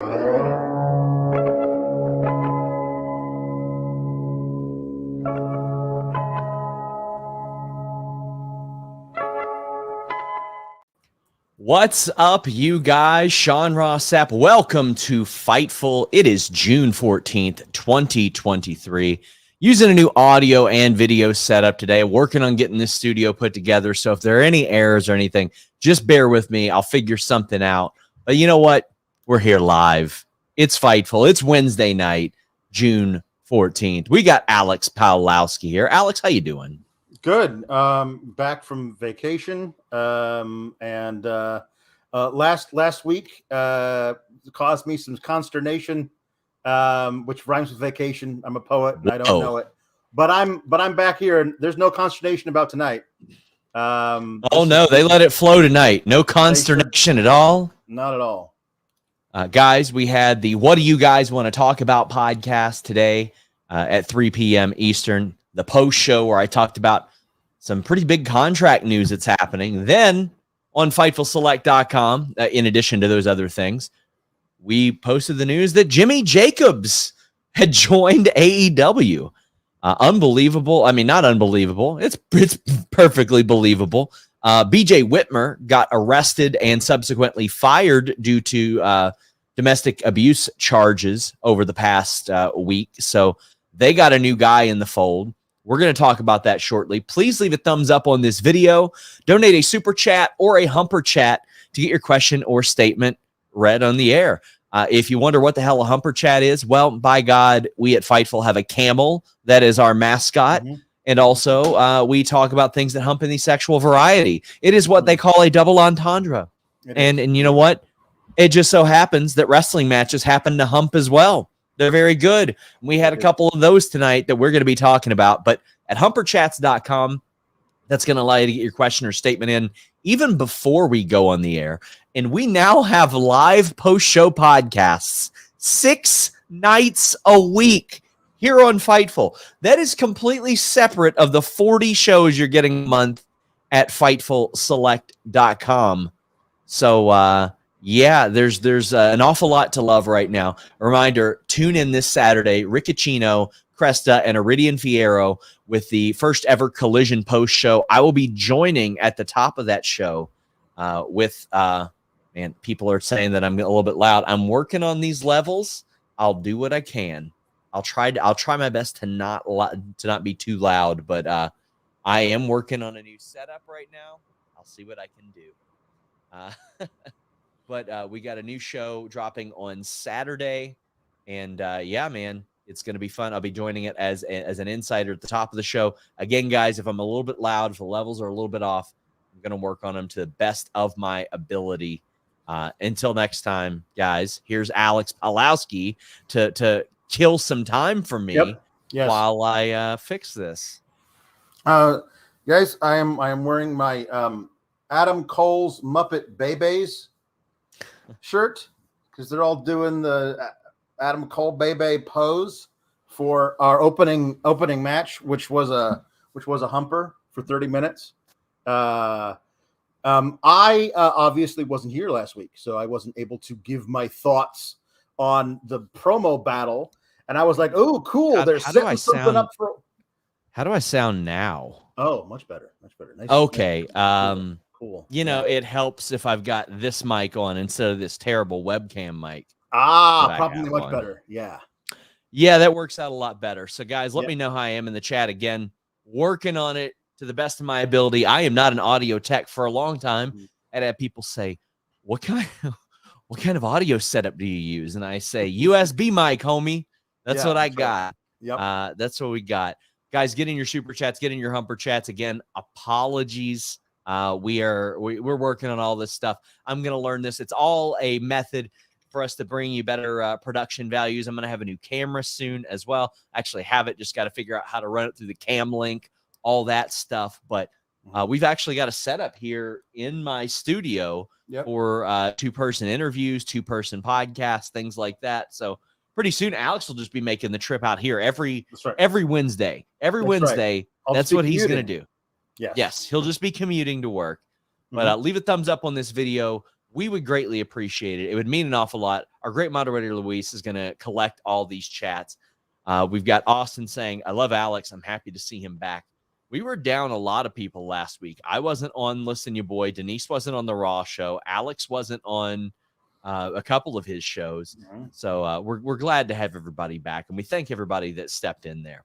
What's up, you guys? Sean Ross Sapp. Welcome to Fightful. It is June 14th, 2023. Using a new audio and video setup today. Working on getting this studio put together. So if there are any errors or anything, just bear with me. I'll figure something out. But you know what? We're here live. It's Fightful. It's Wednesday night, June 14th. We got Alex Pawlowski here. Alex, how you doing? Good. Back from vacation. Last week caused me some consternation, which rhymes with vacation. I'm a poet and I don't know it. But I'm back here and there's no consternation about tonight. They let it flow tonight. No consternation at all. Not at all. Guys, we had the What Do You Guys Want to Talk About podcast today at 3 p.m. Eastern. The post show where I talked about some pretty big contract news that's happening. Then on FightfulSelect.com, in addition to those other things, we posted the news that Jimmy Jacobs had joined AEW. Unbelievable. I mean, not unbelievable. It's perfectly believable. BJ Whitmer got arrested and subsequently fired due to domestic abuse charges over the past week. So they got a new guy in the fold. We're going to talk about that shortly. Please leave a thumbs up on this video. Donate a super chat or a humper chat to get your question or statement read on the air. If you wonder what the hell a humper chat is, well, by God, we at Fightful have a camel that is our mascot. Mm-hmm. And also, we talk about things that hump in the sexual variety. It is what they call a double entendre. And you know what? It just so happens that wrestling matches happen to hump as well. They're very good. We had a couple of those tonight that we're going to be talking about. But at humperchats.com, that's going to allow you to get your question or statement in even before we go on the air. And we now have live post-show podcasts 6 nights a week here on Fightful. That is completely separate of the 40 shows you're getting a month at FightfulSelect.com. So, yeah, there's an awful lot to love right now. A reminder, tune in this Saturday, Riccicino, Cresta, and Iridian Fierro with the first ever Collision post show. I will be joining at the top of that show with people are saying that I'm a little bit loud. I'm working on these levels. I'll do what I can. I'll try my best to not be too loud, but I am working on a new setup right now. I'll see what I can do. But we got a new show dropping on Saturday. And, yeah, man, it's going to be fun. I'll be joining it as an insider at the top of the show. Again, guys, if I'm a little bit loud, if the levels are a little bit off, I'm going to work on them to the best of my ability. Until next time, guys, here's Alex Pawlowski to kill some time for me while I fix this. Guys, I am wearing my Adam Cole's Muppet Babies shirt because they're all doing the Adam Cole Bebe pose for our opening match, which was a humper for 30 minutes. I obviously wasn't here last week, so I wasn't able to give my thoughts on the promo battle, and I was like, "Oh, cool! They're setting something up for." How do I sound now? Oh, much better. Nice, okay. Nice. Cool. You know, it helps if I've got this mic on instead of this terrible webcam mic. Probably much better. Yeah, that works out a lot better. So, guys, let me know how I am in the chat. Again, working on it to the best of my ability. I am not an audio tech for a long time. And I had people say, what kind of audio setup do you use? And I say, USB mic, homie. That's what I got. Yep. That's what we got. Guys, get in your super chats, get in your humper chats. Again, apologies. We're working on all this stuff. I'm going to learn this. It's all a method for us to bring you better production values. I'm going to have a new camera soon as well. Actually have it. Just got to figure out how to run it through the cam link, all that stuff. But we've actually got a setup here in my studio for two-person interviews, two-person podcasts, things like that. So pretty soon, Alex will just be making the trip out here every Wednesday. That's what he's going to do. Yes, he'll just be commuting to work. But leave a thumbs up on this video. we would greatly appreciate it. It would mean an awful lot. Our great moderator, Luis, is going to collect all these chats. We've got Austin saying, I love Alex. I'm happy to see him back. We were down a lot of people last week. I wasn't on Listen You Boy. Denise wasn't on the Raw show. Alex wasn't on a couple of his shows. Mm-hmm. So we're glad to have everybody back, and we thank everybody that stepped in there.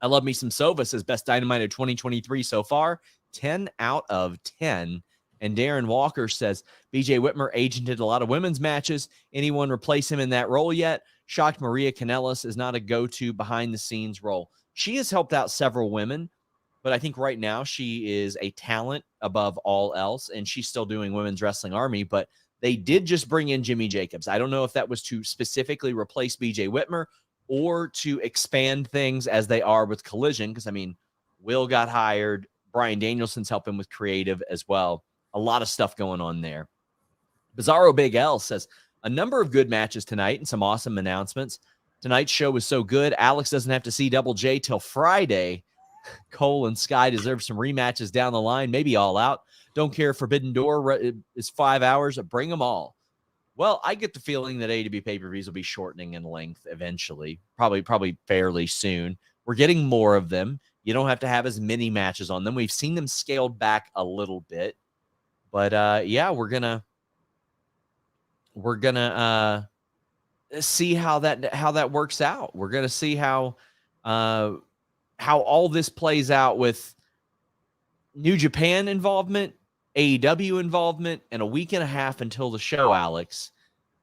I love me some Sova says best Dynamite of 2023 so far, 10 out of 10. And Darren Walker says BJ Whitmer agented a lot of women's matches. Anyone replace him in that role yet? Shocked Maria Kanellis is not a go-to behind-the-scenes role. She has helped out several women, but I think right now she is a talent above all else, and she's still doing Women's Wrestling Army, but they did just bring in Jimmy Jacobs. I don't know if that was to specifically replace BJ Whitmer or to expand things as they are with Collision, because, I mean, Will got hired. Brian Danielson's helping with creative as well. A lot of stuff going on there. Bizarro Big L says, a number of good matches tonight and some awesome announcements. Tonight's show was so good, Alex doesn't have to see Double J till Friday. Cole and Skye deserve some rematches down the line, maybe all out. Don't care if Forbidden Door is 5 hours. Bring them all. Well, I get the feeling that AEW pay-per-views will be shortening in length eventually, probably fairly soon. We're getting more of them. You don't have to have as many matches on them. We've seen them scaled back a little bit. But yeah, we're gonna see how that works out. We're gonna see how all this plays out with New Japan involvement, AEW involvement, and a week and a half until the show, Alex.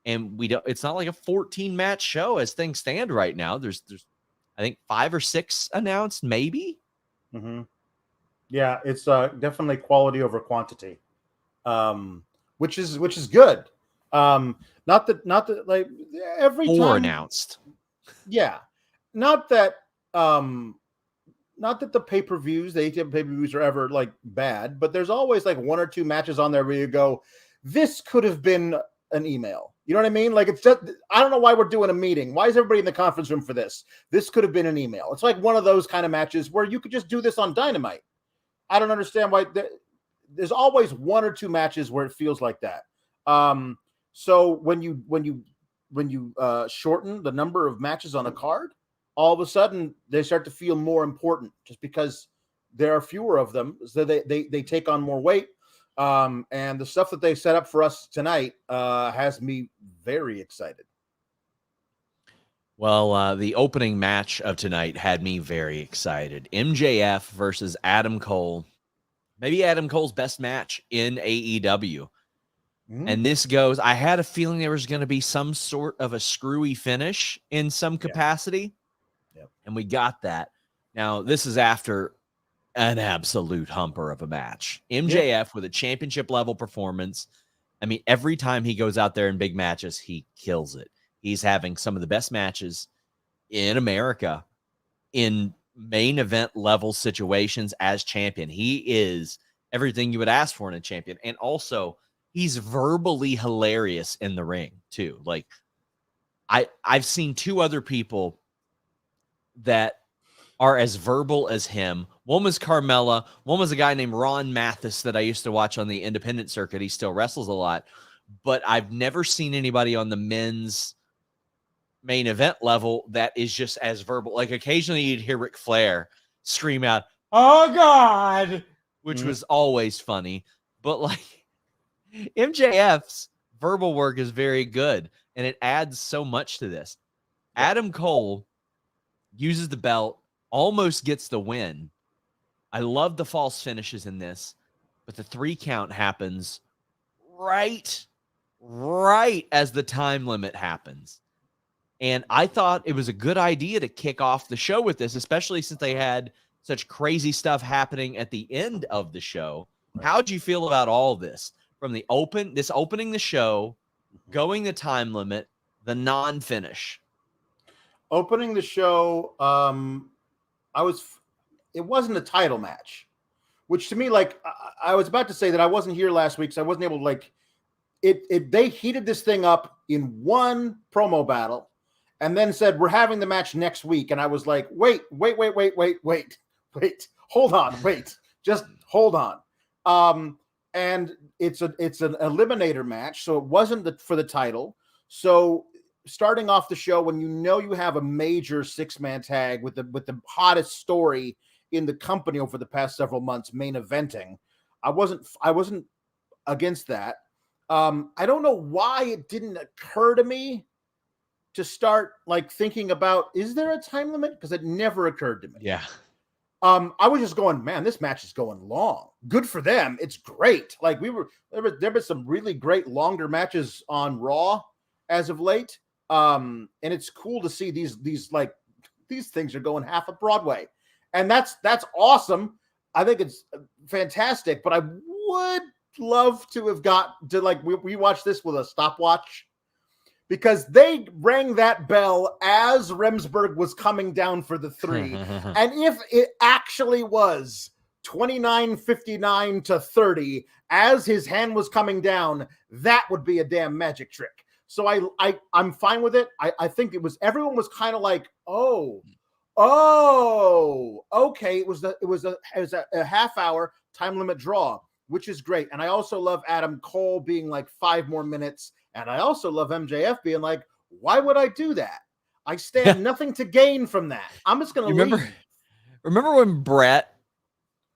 And it's not like a 14-match show as things stand right now. There's I think 5 or 6 announced, maybe. Mm-hmm. Yeah, it's definitely quality over quantity. Which is good. Not that like every 4 time announced. Yeah. Not that the pay-per-views, the AEW pay-per-views are ever like bad, but there's always like 1 or 2 matches on there where you go, this could have been an email. You know what I mean? Like, it's just, I don't know why we're doing a meeting. Why is everybody in the conference room for this? This could have been an email. It's like one of those kind of matches where you could just do this on Dynamite. I don't understand why there's always 1 or 2 matches where it feels like that. So when you shorten the number of matches on a card, all of a sudden they start to feel more important just because there are fewer of them. So they take on more weight. And the stuff that they set up for us tonight has me very excited. Well, the opening match of tonight had me very excited. MJF versus Adam Cole. Maybe Adam Cole's best match in AEW. And this goes, I had a feeling there was going to be some sort of a screwy finish in some capacity. Yep. And we got that. Now, this is after an absolute humper of a match. MJF with a championship level performance. I mean, every time he goes out there in big matches, he kills it. He's having some of the best matches in America in main event level situations as champion. He is everything you would ask for in a champion. And also, he's verbally hilarious in the ring too. Like I've seen 2 other people that are as verbal as him. One was Carmella. One was a guy named Ron Mathis that I used to watch on the independent circuit. He still wrestles a lot, but I've never seen anybody on the men's main event level that is just as verbal. Like occasionally you'd hear Ric Flair scream out, "Oh God," which was always funny, but like MJF's verbal work is very good, and it adds so much to this. Adam Cole uses the belt, almost gets the win. I love the false finishes in this, but the 3 count happens right as the time limit happens. And I thought it was a good idea to kick off the show with this, especially since they had such crazy stuff happening at the end of the show. How'd you feel about all this? From the opening the show, going the time limit, the non-finish. Opening the show, it wasn't a title match, which to me, like I was about to say that I wasn't here last week, so I wasn't able to like it. They heated this thing up in 1 promo battle, and then said we're having the match next week, and I was like, wait, hold on, just hold on. and it's an eliminator match, so it wasn't for the title. So starting off the show when you have a major 6-man tag with the hottest story in the company over the past several months main eventing, I wasn't against that. I don't know why it didn't occur to me to start like thinking about, is there a time limit? Because it never occurred to me. Yeah. I was just going, man, this match is going long. Good for them. It's great. Like there been some really great longer matches on Raw as of late. And it's cool to see these things are going half of Broadway. And that's awesome. I think it's fantastic, but I would love to have got to we watched this with a stopwatch, because they rang that bell as Remsburg was coming down for the 3. And if it actually was 29:59 to 30 as his hand was coming down, that would be a damn magic trick. So I'm fine with it. I think everyone was kind of like, oh, okay. It was a half hour time limit draw, which is great. And I also love Adam Cole being like 5 more minutes. And I also love MJF being like, why would I do that? I stand nothing to gain from that. I'm just going to leave. Remember when Brett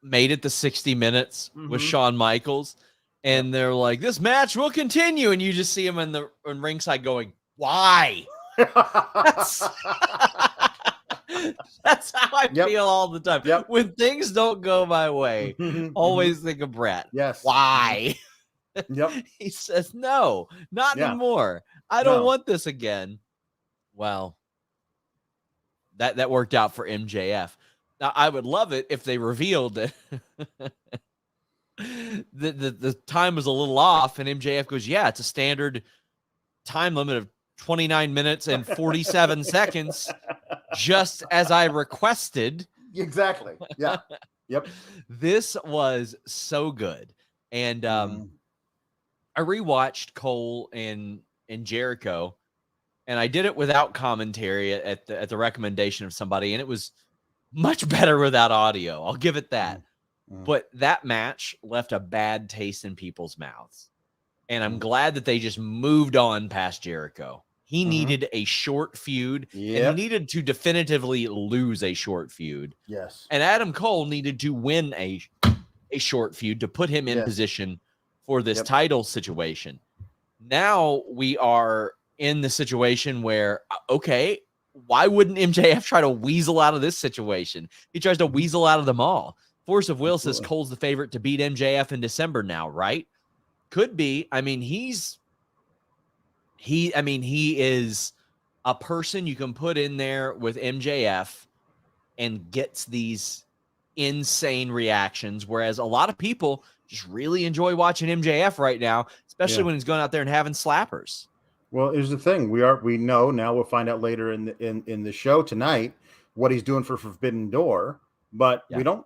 made it to 60 minutes with Shawn Michaels, and they're like, this match will continue. And you just see him in ringside going, why? That's how I feel all the time. Yep. When things don't go my way, always think of Brett. Yes. Why? Yep. He says, no, not anymore. I don't want this again. Well, that worked out for MJF. Now, I would love it if they revealed that the time was a little off, and MJF goes, yeah, it's a standard time limit of 29 minutes and 47 seconds, just as I requested. Exactly. Yeah. Yep. This was so good. And I rewatched Cole and Jericho, and I did it without commentary at the recommendation of somebody, and it was much better without audio. I'll give it that. But that match left a bad taste in people's mouths. And I'm glad that they just moved on past Jericho. He needed a short feud, and he needed to definitively lose a short feud. Yes. And Adam Cole needed to win a short feud to put him in position for this title situation. Now we are in the situation where, okay, why wouldn't MJF try to weasel out of this situation? He tries to weasel out of them all. Force of Will says Cole's the favorite to beat MJF in December now, right? Could be. I mean, he is a person you can put in there with MJF and gets these insane reactions, whereas a lot of people just really enjoy watching MJF right now, especially when he's going out there and having slappers. Well, here's the thing. We know now, we'll find out later in the show tonight what he's doing for Forbidden Door, but we don't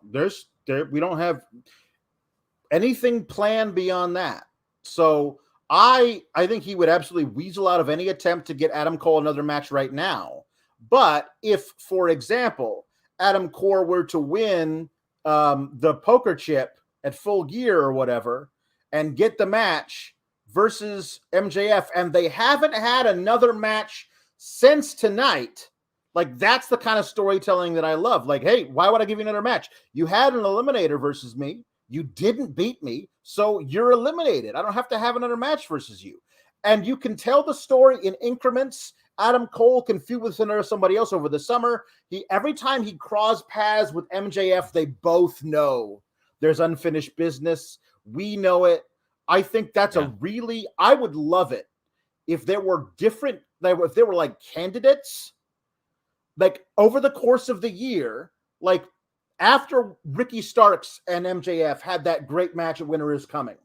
have anything planned beyond that. So I think he would absolutely weasel out of any attempt to get Adam Cole another match right now. But if, for example, Adam Cole were to win the poker chip at Full Gear or whatever and get the match versus MJF, and they haven't had another match since tonight, like that's the kind of storytelling that I love. Like, hey, why would I give you another match? You had an eliminator versus me. You didn't beat me, so you're eliminated. I don't have to have another match versus you. And you can tell the story in increments. Adam Cole can feud with somebody else over the summer. Every time he cross paths with MJF, they both know there's unfinished business. We know it. I think that's I would love it if there were different, if there were like candidates, like over the course of the year, like after Ricky Starks and MJF had that great match at Winter Is Coming.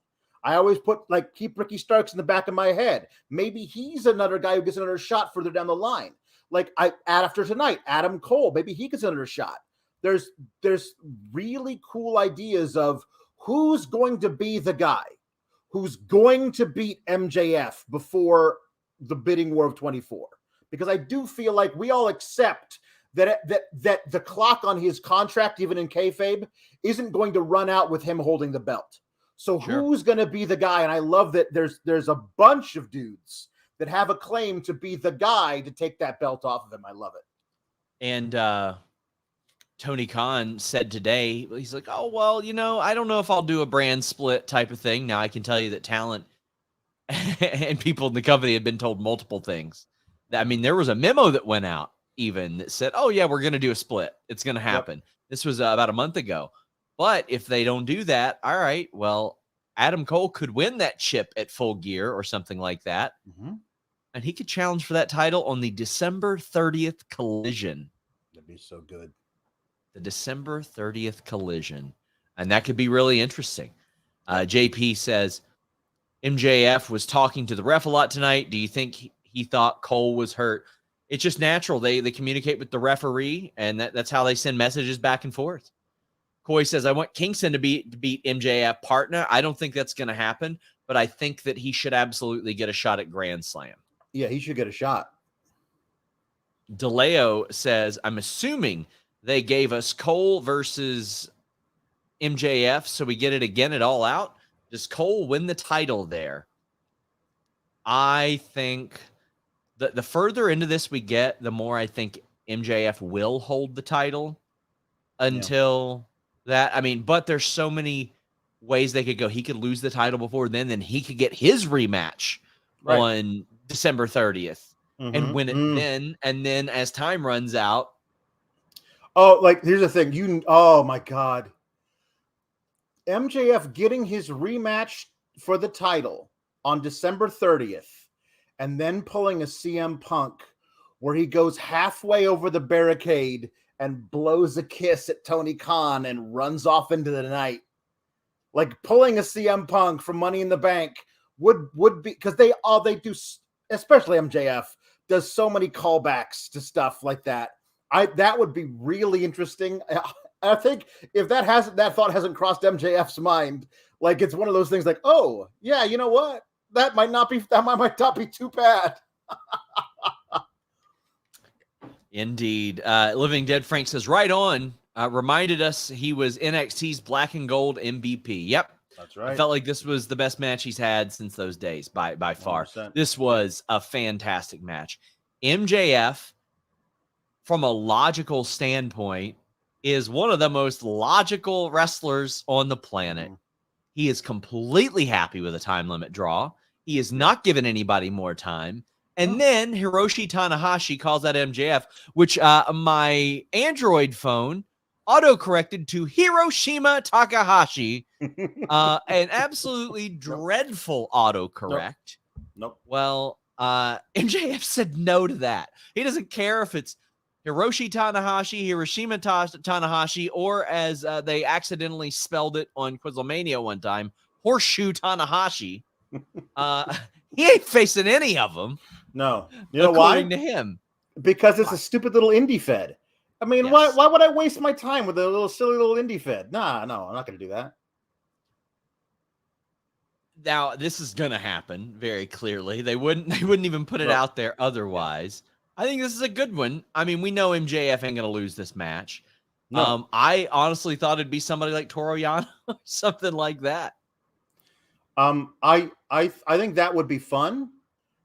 I always keep Ricky Starks in the back of my head. Maybe he's another guy who gets another shot further down the line. Like after tonight, Adam Cole, maybe he gets another shot. There's really cool ideas of who's going to be the guy who's going to beat MJF before the bidding war of 24. Because I do feel like we all accept that the clock on his contract, even in kayfabe, isn't going to run out with him holding the belt. So Sure. who's going to be the guy? And I love that there's a bunch of dudes that have a claim to be the guy to take that belt off of him. I love it. And Tony Khan said today, he's like, oh, well, I don't know if I'll do a brand split type of thing. Now, I can tell you that talent and people in the company have been told multiple things. There was a memo that went out even that said, oh, yeah, we're going to do a split. It's going to happen. Yep. This was about a month ago. But if they don't do that, all right, well, Adam Cole could win that chip at Full Gear or something like that. Mm-hmm. And he could challenge for that title on the December 30th Collision. That'd be so good. The December 30th Collision. And that could be really interesting. JP says, MJF was talking to the ref a lot tonight. Do you think he thought Cole was hurt? It's just natural. They communicate with the referee, and that's how they send messages back and forth. Coy says, I want Kingston to beat MJF partner. I don't think that's going to happen, but I think that he should absolutely get a shot at Grand Slam. Yeah, he should get a shot. DeLeo says, I'm assuming they gave us Cole versus MJF, so we get it again at All Out. Does Cole win the title there? I think the further into this we get, the more I think MJF will hold the title until that. But there's so many ways they could go. He could lose the title before then he could get his rematch on December 30th and win it then. And then as time runs out. Oh, here's the thing. Oh my God. MJF getting his rematch for the title on December 30th and then pulling a CM Punk where he goes halfway over the barricade and blows a kiss at Tony Khan and runs off into the night. Pulling a CM Punk from Money in the Bank would be, because they do, especially MJF does so many callbacks to stuff like that. That would be really interesting. I think if that thought hasn't crossed MJF's mind, it's one of those things oh yeah, you know what? That might not be too bad. Indeed. Living Dead Frank says, right on. Reminded us he was NXT's Black and Gold MVP. Yep. That's right. I felt like this was the best match he's had since those days by far. 100%. This was a fantastic match. MJF, from a logical standpoint, is one of the most logical wrestlers on the planet. He is completely happy with a time limit draw. He is not giving anybody more time. And then Hiroshi Tanahashi calls out MJF, which my Android phone auto-corrected to Hiroshima Takahashi. An absolutely dreadful autocorrect. Nope. Well, MJF said no to that. He doesn't care if it's Hiroshi Tanahashi, Hiroshima Tanahashi, or as they accidentally spelled it on Quizlemania one time, Horseshoe Tanahashi. He ain't facing any of them. No. You know why? According to him. Because it's a stupid little indie fed. Yes. Why would I waste my time with a silly little indie fed? No, I'm not going to do that. Now, this is going to happen very clearly. They wouldn't even put it out there otherwise. I think this is a good one. We know MJF ain't going to lose this match. No. I honestly thought it'd be somebody like Toru Yano or something like that. I think that would be fun,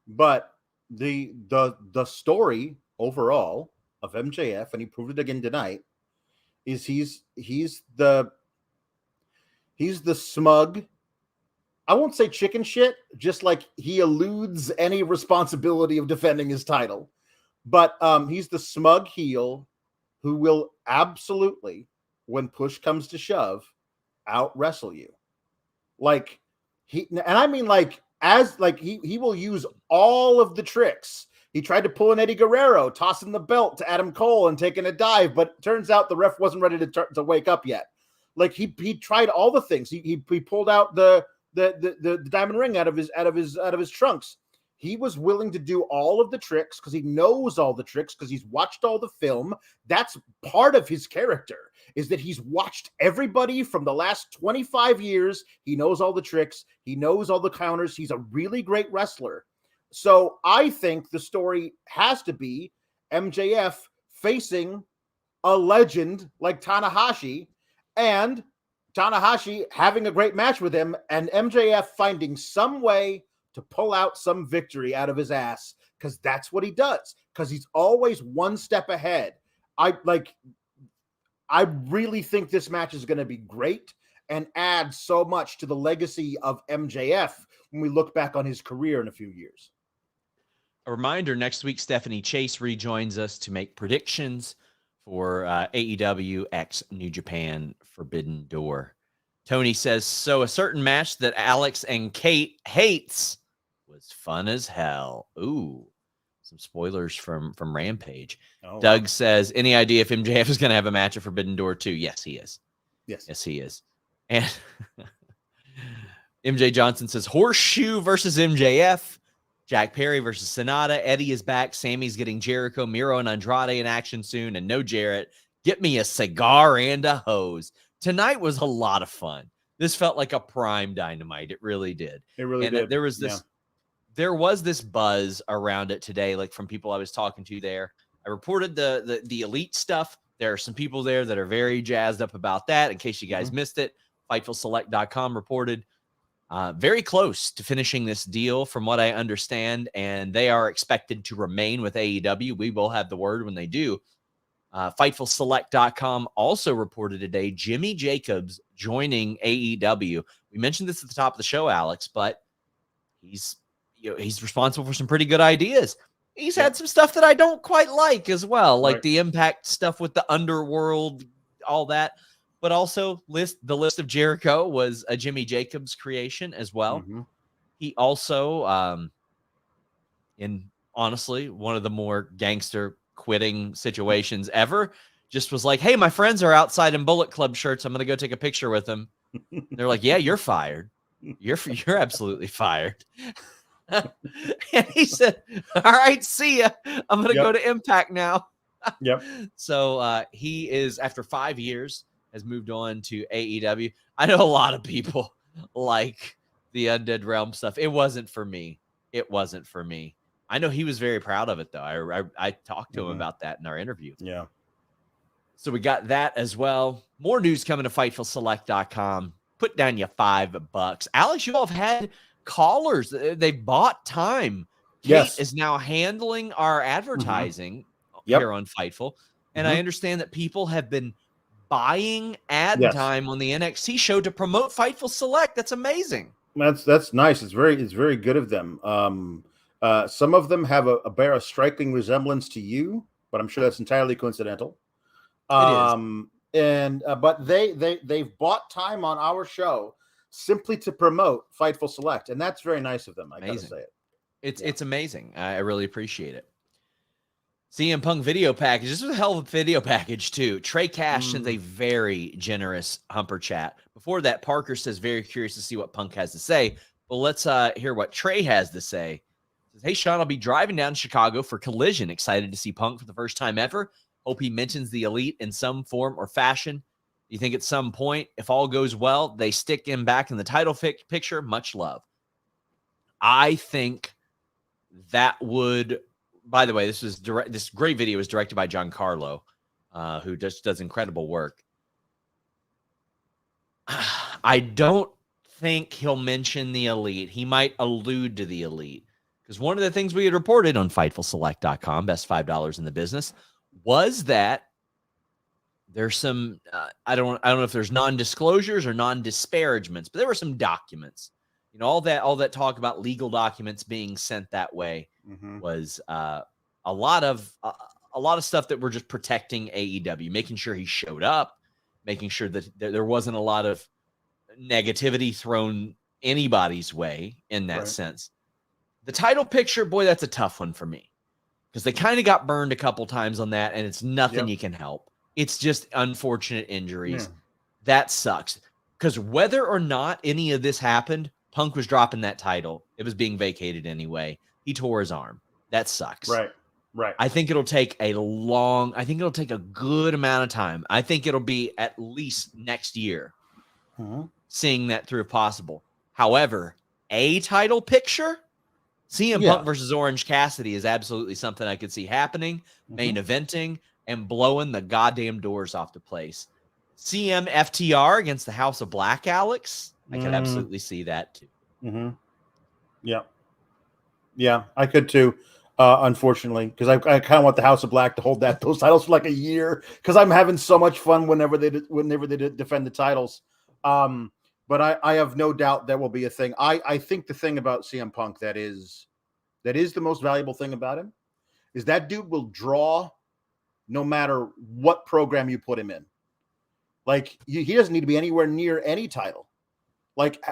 but the story overall of MJF, and he proved it again tonight, is he's the smug. I won't say chicken shit, just he eludes any responsibility of defending his title. But he's the smug heel who will absolutely, when push comes to shove, out wrestle you. He will use all of the tricks. He tried to pull an Eddie Guerrero, tossing the belt to Adam Cole and taking a dive, but turns out the ref wasn't ready to wake up yet. He tried all the things. He pulled out the diamond ring out of his trunks. He was willing to do all of the tricks because he knows all the tricks because he's watched all the film. That's part of his character, is that he's watched everybody from the last 25 years. He knows all the tricks. He knows all the counters. He's a really great wrestler. So I think the story has to be MJF facing a legend like Tanahashi, and Tanahashi having a great match with him, and MJF finding some way to pull out some victory out of his ass, because that's what he does, because he's always one step ahead. I really think this match is going to be great and add so much to the legacy of MJF when we look back on his career in a few years. A reminder, next week, Stephanie Chase rejoins us to make predictions for AEW X New Japan Forbidden Door. Tony says, so a certain match that Alex and Kate hates was fun as hell. Ooh, some spoilers from Rampage. Oh, Doug wow. says, any idea if MJF is going to have a match at Forbidden Door 2? Yes, he is. Yes, he is. And MJ Johnson says, Horseshoe versus MJF. Jack Perry versus Sonata. Eddie is back. Sammy's getting Jericho, Miro, and Andrade in action soon. And no Jarrett. Get me a cigar and a hose. Tonight was a lot of fun. This felt like a prime Dynamite. It really did. It really did. There was this, there was this buzz around it today, like from people I was talking to there. I reported the Elite stuff. There are some people there that are very jazzed up about that. In case you guys missed it, FightfulSelect.com reported very close to finishing this deal, from what I understand, and they are expected to remain with AEW. We will have the word when they do. FightfulSelect.com also reported today Jimmy Jacobs joining AEW. We mentioned this at the top of the show, Alex, but he's responsible for some pretty good ideas. He's had some stuff that I don't quite like as well, like the Impact stuff with the Underworld, all that. But also, the list of Jericho was a Jimmy Jacobs creation as well. He also, in honestly one of the more gangster quitting situations ever, just was like, hey, my friends are outside in Bullet Club shirts. I'm going to go take a picture with them. They're like, yeah, you're fired. You're absolutely fired. And he said, all right, see ya. I'm going to go to Impact now. So he is, after 5 years, has moved on to AEW. I know a lot of people like the Undead Realm stuff. It wasn't for me. I know he was very proud of it, though. I talked to him about that in our interview. So we got that as well. More news coming to FightfulSelect.com. Put down your $5. Alex, you all have had callers. They bought time. Kate is now handling our advertising here on Fightful. And I understand that people have been buying ad time on the NXT show to promote Fightful Select. That's amazing. That's nice. It's very good of them. Some of them bear a striking resemblance to you, but I'm sure that's entirely coincidental. But they've bought time on our show simply to promote Fightful Select, and that's very nice of them. I gotta say it. It's amazing. I really appreciate it. CM Punk video package. This was a hell of a video package, too. Trey Cash sends a very generous Humper chat. Before that, Parker says, very curious to see what Punk has to say. Well, let's hear what Trey has to say. He says, hey, Sean, I'll be driving down to Chicago for Collision. Excited to see Punk for the first time ever. Hope he mentions the Elite in some form or fashion. You think at some point, if all goes well, they stick him back in the title picture? Much love. I think that would... By the way, this great video is directed by Giancarlo, who just does incredible work. I don't think he'll mention the Elite. He might allude to the Elite, because one of the things we had reported on FightfulSelect.com, best $5 in the business, was that there's some I don't know if there's non-disclosures or non-disparagements, but there were some documents. You know, all that talk about legal documents being sent that way was a lot of stuff that we're just protecting AEW, making sure he showed up, making sure that there wasn't a lot of negativity thrown anybody's way in that sense. The title picture, boy, that's a tough one for me, because they kind of got burned a couple times on that, and it's nothing you can help. It's just unfortunate injuries. That sucks, because whether or not any of this happened, Punk was dropping that title. It was being vacated anyway. He tore his arm. That sucks. Right. I think it'll take a good amount of time. I think it'll be at least next year, seeing that through if possible. However, a title picture, CM Punk versus Orange Cassidy, is absolutely something I could see happening, main eventing, and blowing the goddamn doors off the place. CM FTR against the House of Black, Alex. I could absolutely see that too. Mm-hmm. Yeah, I could too. Unfortunately, because I kind of want the House of Black to hold those titles for like a year, because I'm having so much fun whenever they defend the titles. But I have no doubt that will be a thing. I think the thing about CM Punk that is the most valuable thing about him is that dude will draw no matter what program you put him in. Like, he doesn't need to be anywhere near any title. Like,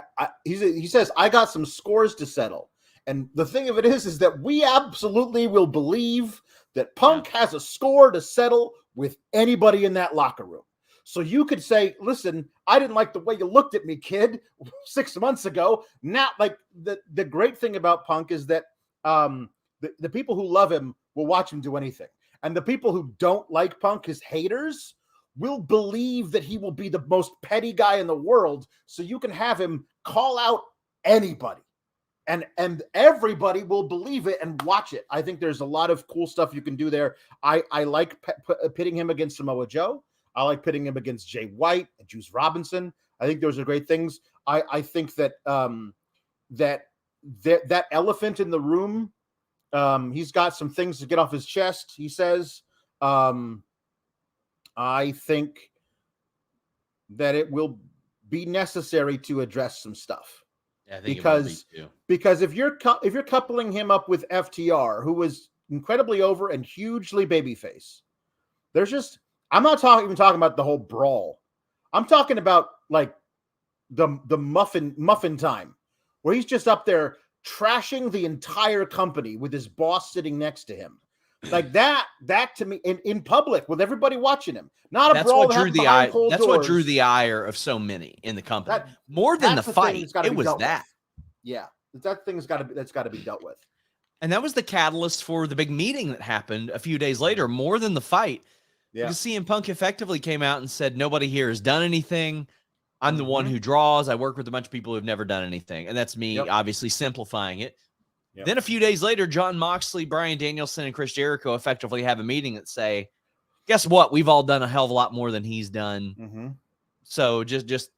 he says, I got some scores to settle. And the thing of it is that we absolutely will believe that Punk has a score to settle with anybody in that locker room. So you could say, listen, I didn't like the way you looked at me, kid, 6 months ago. Now, like, the great thing about Punk is that the people who love him will watch him do anything. And the people who don't like Punk, his haters, will believe that he will be the most petty guy in the world. So you can have him call out anybody. And everybody will believe it and watch it. I think there's a lot of cool stuff you can do there. I like pitting him against Samoa Joe. I like pitting him against Jay White and Juice Robinson. I think those are great things. I think that that elephant in the room, he's got some things to get off his chest, he says. I think that it will be necessary to address some stuff. Yeah, I think because if you're coupling him up with FTR, who was incredibly over and hugely babyface, I'm not even talking about the whole brawl. I'm talking about like the muffin time, where he's just up there trashing the entire company with his boss sitting next to him. Like that to me in public with everybody watching him. Not a brawl. That's what drew the ire of so many in the company. More than the fight, it was that. Yeah, that thing's got to be dealt with. And that was the catalyst for the big meeting that happened a few days later. More than the fight, because CM Punk effectively came out and said, "Nobody here has done anything. I'm the one who draws. I work with a bunch of people who've never done anything," and that's me, obviously simplifying it. Yep. Then a few days later, Jon Moxley, Bryan Danielson, and Chris Jericho effectively have a meeting that say, guess what? We've all done a hell of a lot more than he's done. Mm-hmm. So just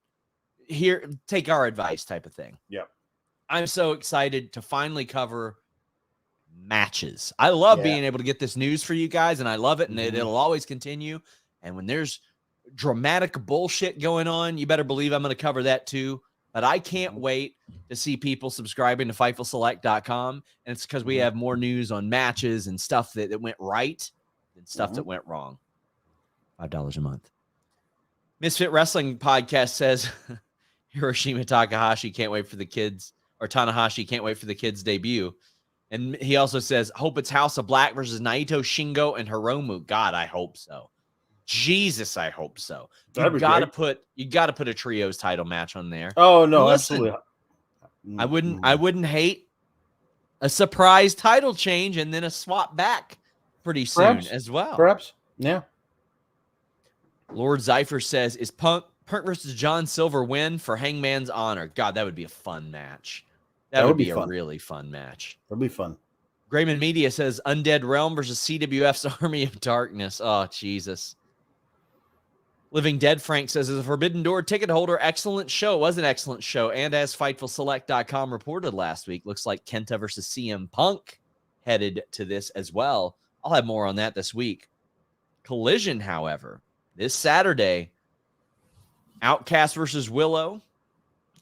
here, take our advice type of thing. Yep. I'm so excited to finally cover matches. I love being able to get this news for you guys, and I love it, and it'll always continue. And when there's dramatic bullshit going on, you better believe I'm going to cover that too. But I can't wait to see people subscribing to FightfulSelect.com. And it's because we have more news on matches and stuff that went right than stuff that went wrong. $5 a month. Misfit Wrestling Podcast says Hiroshima Takahashi can't wait for the kids, or Tanahashi can't wait for the kids' debut. And he also says, hope it's House of Black versus Naito, Shingo, and Hiromu. God, I hope so. Jesus, I hope so. You got to put a trios title match on there. Oh no, absolutely. I wouldn't hate a surprise title change and then a swap back pretty soon as well. Perhaps, yeah. Lord Zypher says, "Is Punk versus John Silver win for Hangman's honor?" God, that would be a fun match. That would be a really fun match. That'd be fun. Grayman Media says, Undead Realm versus CWF's Army of Darkness. Oh, Jesus. Living Dead Frank says, as a Forbidden Door ticket holder, excellent show. It was an excellent show. And as FightfulSelect.com reported last week, looks like Kenta versus CM Punk headed to this as well. I'll have more on that this week. Collision, however, this Saturday, Outcast versus Willow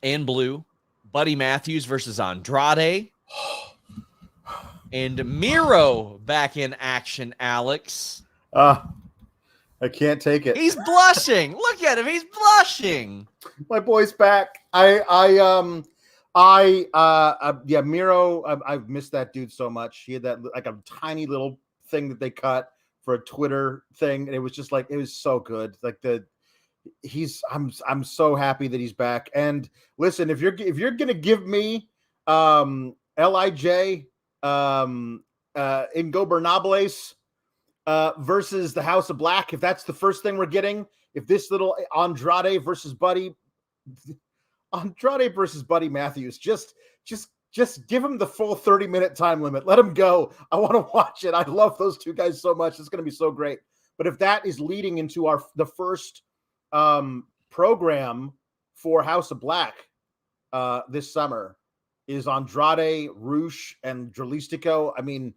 and Blue. Buddy Matthews versus Andrade. And Miro back in action, Alex. I can't take it. He's blushing. Look at him. He's blushing. My boy's back. Miro, I've missed that dude so much. He had that like a tiny little thing that they cut for a Twitter thing, and it was just like, it was so good. Like I'm so happy that he's back. And listen, if you're gonna give me LIJ Ingobernables versus the House of Black, if that's the first thing we're getting, if this little Andrade versus Buddy Matthews, just give him the full 30-minute time limit. Let him go. I want to watch it. I love those two guys so much. It's going to be so great. But if that is leading into the first program for House of Black this summer is Andrade, Roosh, and Dralistico. I mean,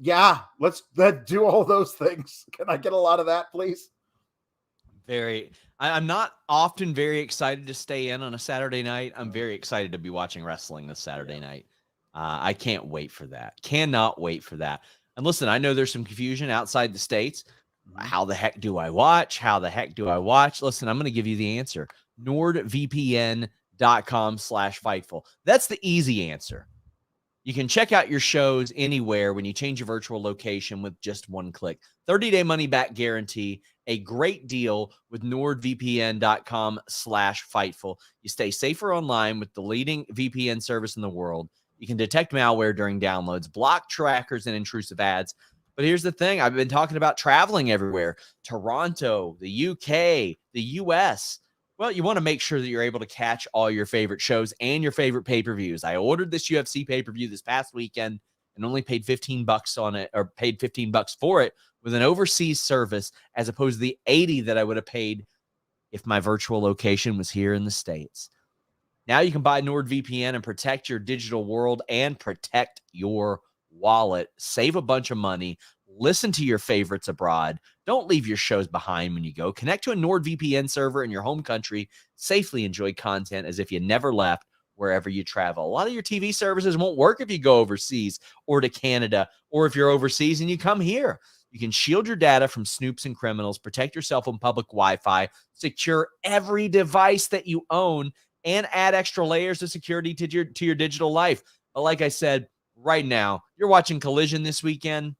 yeah, let's do all those things. Can I get a lot of that, please? I'm not often very excited to stay in on a Saturday night. I'm very excited to be watching wrestling this Saturday night. I can't wait for that. Cannot wait for that. And listen, I know there's some confusion outside the States. How the heck do I watch? How the heck do I watch? Listen, I'm going to give you the answer. NordVPN.com/Fightful. That's the easy answer. You can check out your shows anywhere when you change your virtual location with just one click. 30-day money-back guarantee. A great deal with NordVPN.com/Fightful. You stay safer online with the leading VPN service in the world. You can detect malware during downloads, block trackers and intrusive ads. But here's the thing. I've been talking about traveling everywhere. Toronto, the UK, the US. Well, you want to make sure that you're able to catch all your favorite shows and your favorite pay-per-views. I ordered this UFC pay-per-view this past weekend and only paid $15 on it, or paid $15 for it with an overseas service, as opposed to the $80 that I would have paid if my virtual location was here in the States. Now you can buy NordVPN and protect your digital world and protect your wallet. Save a bunch of money. Listen to your favorites abroad. Don't leave your shows behind when you go. Connect to a NordVPN server in your home country. Safely enjoy content as if you never left wherever you travel. A lot of your TV services won't work if you go overseas or to Canada, or if you're overseas and you come here. You can shield your data from snoops and criminals, protect yourself on public Wi-Fi, secure every device that you own, and add extra layers of security to your digital life. But like I said, right now, you're watching Collision this weekend.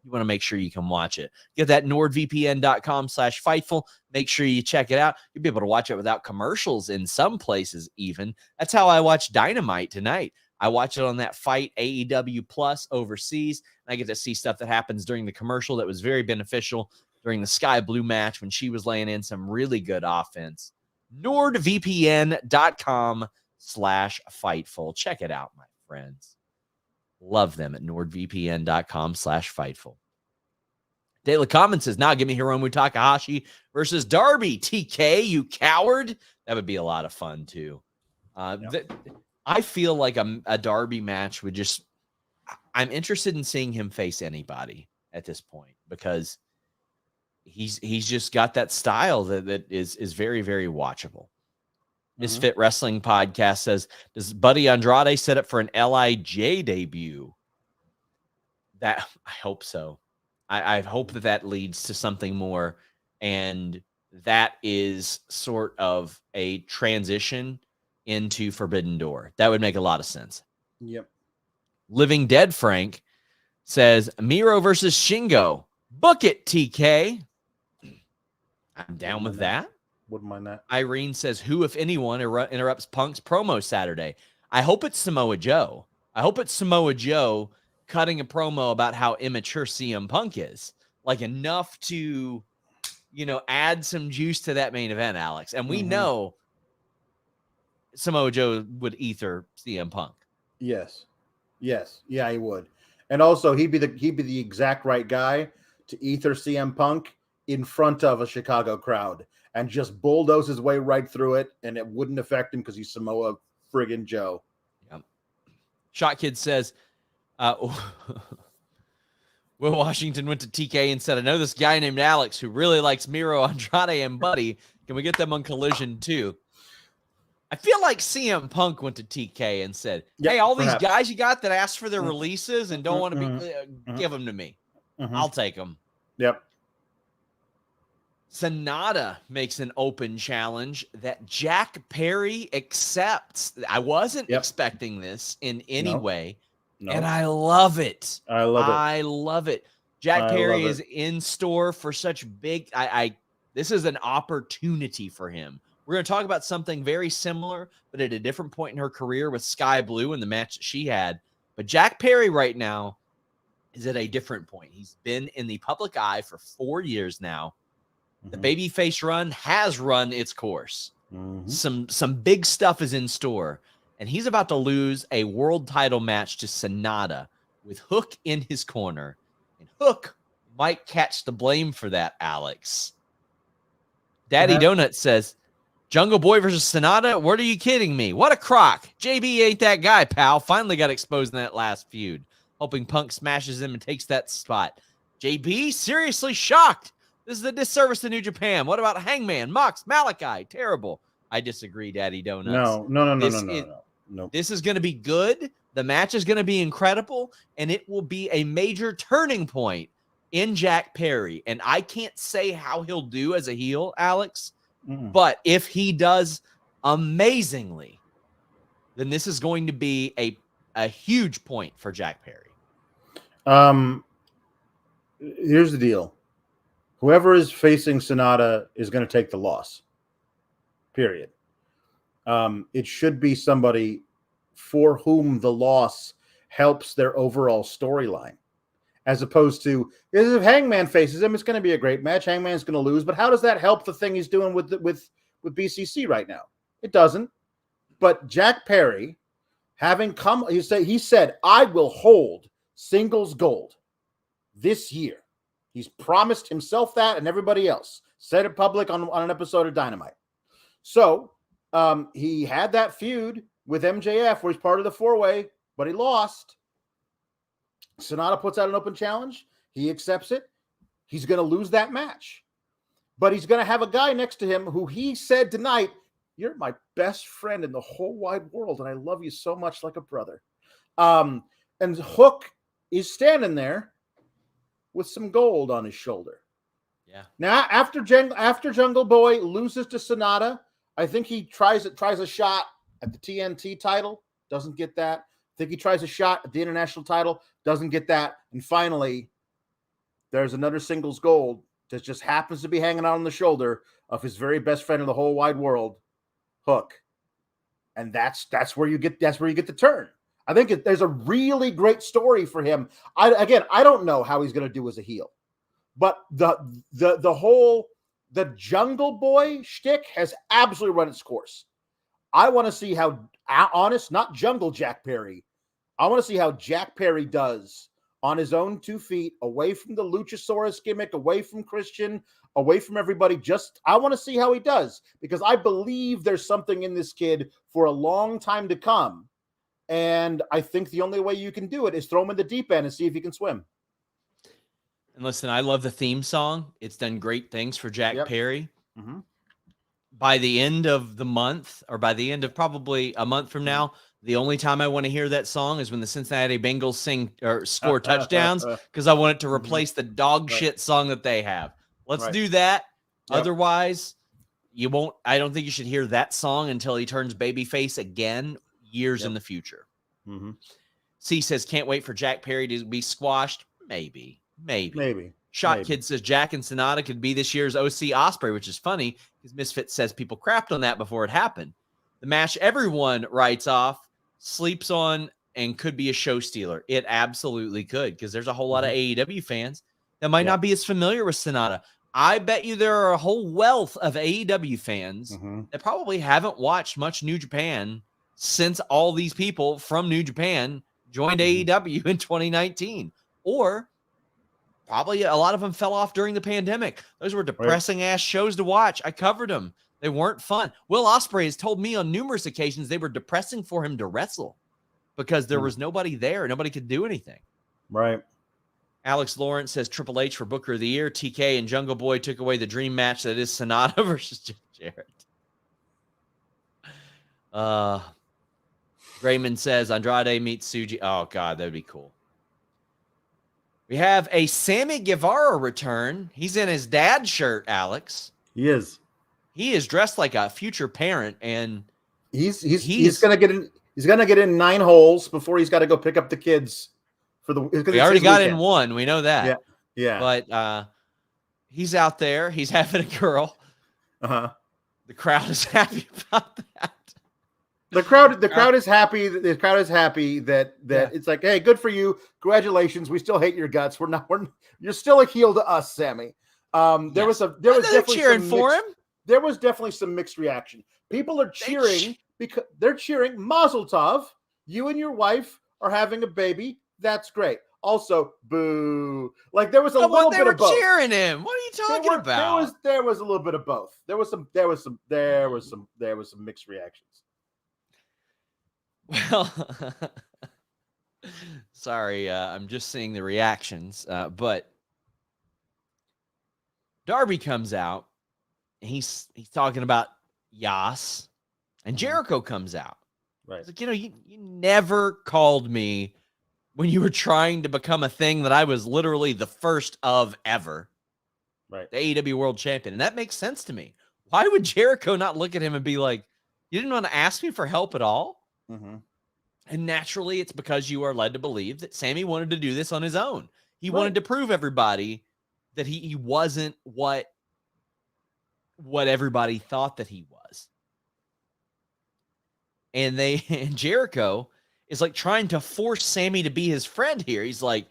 You want to make sure you can watch it. Get that NordVPN.com/Fightful. Make sure you check it out. You'll be able to watch it without commercials in some places even. That's how I watch Dynamite tonight. I watch it on that Fight AEW Plus overseas, and I get to see stuff that happens during the commercial that was very beneficial during the Skye Blue match when she was laying in some really good offense. NordVPN.com/Fightful. Check it out, my friends. Love them at NordVPN.com/Fightful. Daily Comment says, now give me Hiromu Takahashi versus Darby. TK, you coward. That would be a lot of fun, too. I feel like a Darby match would just... I'm interested in seeing him face anybody at this point, because he's just got that style that is very, very watchable. Misfit Wrestling Podcast says, does Buddy Andrade set up for an LIJ debut? That I hope so. I hope that leads to something more, and that is sort of a transition into Forbidden Door. That would make a lot of sense. Yep. Living Dead Frank says, Miro versus Shingo. Book it, TK. I'm down with that. Wouldn't mind that. Irene says, who, if anyone, interrupts Punk's promo Saturday? I hope it's Samoa Joe. I hope it's Samoa Joe cutting a promo about how immature CM Punk is. Like, enough to, add some juice to that main event, Alex. And we know Samoa Joe would ether CM Punk. Yes. Yeah, he would. And also, he'd be the exact right guy to ether CM Punk in front of a Chicago crowd and just bulldoze his way right through it, and it wouldn't affect him because he's Samoa friggin' Joe. Yep. Shot Kid says, Will Washington went to TK and said, I know this guy named Alex who really likes Miro, Andrade, and Buddy. Can we get them on Collision too? I feel like CM Punk went to TK and said, hey, all these guys you got that asked for their releases and don't want to be, give them to me. I'll take them. Yep. Sonata makes an open challenge that Jack Perry accepts. I wasn't expecting this in any way, and I love it. I love it. Jack Perry is in store for such big... This is an opportunity for him. We're going to talk about something very similar, but at a different point in her career with Skye Blue and the match that she had. But Jack Perry right now is at a different point. He's been in the public eye for 4 years now. The babyface run has run its course. Some big stuff is in store, and he's about to lose a world title match to Sonata with Hook in his corner. And Hook might catch the blame for that, Alex. Daddy Donut says, Jungle Boy versus Sonata? What are you kidding me? What a crock. JB ain't that guy, pal. Finally got exposed in that last feud. Hoping Punk smashes him and takes that spot. JB, seriously shocked. This is a disservice to New Japan. What about Hangman, Mox, Malachi? Terrible. I disagree, Daddy Donuts. No. This is going to be good. The match is going to be incredible, and it will be a major turning point in Jack Perry. And I can't say how he'll do as a heel, Alex, but if he does amazingly, then this is going to be a huge point for Jack Perry. Here's the deal. Whoever is facing Sonata is going to take the loss. Period. It should be somebody for whom the loss helps their overall storyline, as opposed to if Hangman faces him, it's going to be a great match. Hangman's going to lose, but how does that help the thing he's doing with BCC right now? It doesn't. But Jack Perry, having come, he said, I will hold singles gold this year. He's promised himself that and everybody else. Said it public on an episode of Dynamite. So he had that feud with MJF where he's part of the four-way, but he lost. Sonata puts out an open challenge. He accepts it. He's going to lose that match. But he's going to have a guy next to him who he said tonight, you're my best friend in the whole wide world, and I love you so much like a brother. And Hook is standing there with some gold on his shoulder. Yeah. Now, after Jungle Boy loses to Sonata, I think he tries a shot at the TNT title. Doesn't get that. I think he tries a shot at the international title. Doesn't get that. And finally, there's another singles gold that just happens to be hanging out on the shoulder of his very best friend in the whole wide world, Hook. And that's where you get the turn. I think there's a really great story for him. I don't know how he's going to do as a heel, but the Jungle Boy shtick has absolutely run its course. I want to see how honest, not Jungle Jack Perry. I want to see how Jack Perry does on his own 2 feet, away from the Luchasaurus gimmick, away from Christian, away from everybody. I want to see how he does, because I believe there's something in this kid for a long time to come. And I think the only way you can do it is throw him in the deep end and see if he can swim. And listen, I love the theme song. It's done great things for Jack Perry. Mm-hmm. By the end of the month, or by the end of probably a month from now, the only time I want to hear that song is when the Cincinnati Bengals score touchdowns, because I want it to replace the dog shit song that they have. Let's do that. Yep. Otherwise, you won't. I don't think you should hear that song until he turns babyface again years in the future. Mm-hmm. C says, can't wait for Jack Perry to be squashed. Maybe. Shot Kid says Jack and Sonata could be this year's OC Ospreay, which is funny because Misfit says people crapped on that before it happened. The match everyone writes off, sleeps on, and could be a show stealer. It absolutely could, because there's a whole lot of AEW fans that might not be as familiar with Sonata. I bet you there are a whole wealth of AEW fans that probably haven't watched much New Japan since all these people from New Japan joined AEW in 2019. Or probably a lot of them fell off during the pandemic. Those were depressing ass shows to watch. I covered them. They weren't fun. Will Ospreay has told me on numerous occasions they were depressing for him to wrestle because there was nobody there. Nobody could do anything. Right. Alex Lawrence says Triple H for Booker of the Year. TK and Jungle Boy took away the dream match that is Sonata versus Jeff Jarrett. Raymond says Andrade meets Tsuji. Oh, God, that would be cool. We have a Sammy Guevara return. He's in his dad's shirt, Alex. He is. He is dressed like a future parent, and he's gonna get in. He's gonna get in 9 holes before he's got to go pick up the kids for the. He already got in 1. We know that. Yeah. But he's out there. He's having a girl. The crowd is happy about that. The crowd is happy. The crowd is happy that it's like, hey, good for you. Congratulations. We still hate your guts. You're still a heel to us, Sammy. There was definitely cheering for him. There was definitely some mixed reaction. People are cheering because they're cheering Mazel Tov. You and your wife are having a baby. That's great. Also, boo. Like there was a little bit of both. They were cheering him. What are you talking about? There was a little bit of both. There was some mixed reactions. Well, sorry, I'm just seeing the reactions. But Darby comes out, and he's talking about Yas, and Jericho comes out. Right. He's like, you never called me when you were trying to become a thing that I was literally the first of ever. Right. The AEW World Champion. And that makes sense to me. Why would Jericho not look at him and be like, you didn't want to ask me for help at all? Mm-hmm. And naturally, it's because you are led to believe that Sammy wanted to do this on his own. He wanted to prove everybody that he wasn't what everybody thought that he was. And Jericho is like trying to force Sammy to be his friend here. He's like,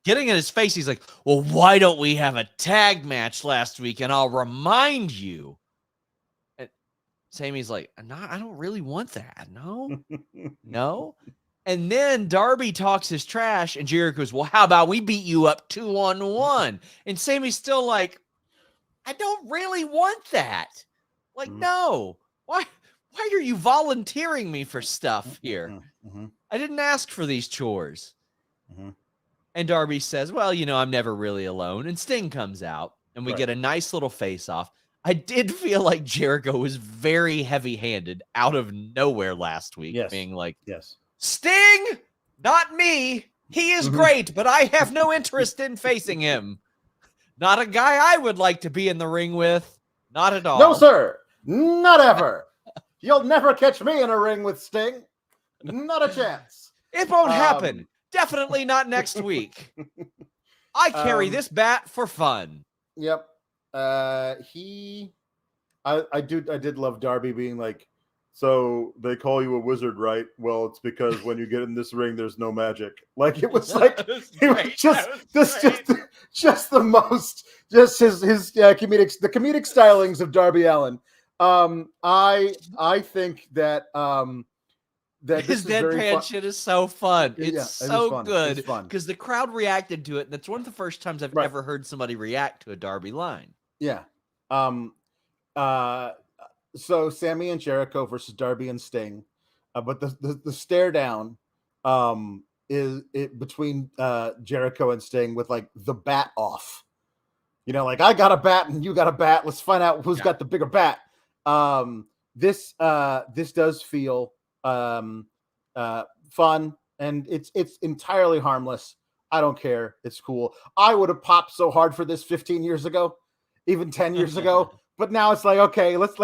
getting in his face. He's like, well, why don't we have a tag match last week? And I'll remind you. And Sammy's like, no, I don't really want that. No, no. And then Darby talks his trash, and Jericho goes, well, how about we beat you up 2-on-1? And Sammy's still like, I don't really want that. Like, no. Why are you volunteering me for stuff here? I didn't ask for these chores. And Darby says, well, I'm never really alone. And Sting comes out, and we get a nice little face-off. I did feel like Jericho was very heavy-handed out of nowhere last week, being like, Sting, not me. He is great, but I have no interest in facing him. Not a guy I would like to be in the ring with. Not at all. No, sir. Not ever. You'll never catch me in a ring with Sting. Not a chance. It won't happen. Definitely not next week. I carry this bat for fun. Yep. I did love Darby being like, so they call you a wizard, right? Well, it's because when you get in this ring, there's no magic. Like it was like it was just the most his comedic the comedic stylings of Darby Allin. I think that that his deadpan shit is so fun. It's so good because the crowd reacted to it. That's one of the first times I've ever heard somebody react to a Darby line. Yeah. So Sammy and Jericho versus Darby and Sting, but the stare down is it between Jericho and Sting with like the bat off. Like I got a bat and you got a bat. Let's find out who's got the bigger bat. This does feel fun, and it's entirely harmless. I don't care. It's cool. I would have popped so hard for this 15 years ago, even 10 years ago. But now it's like, okay, let's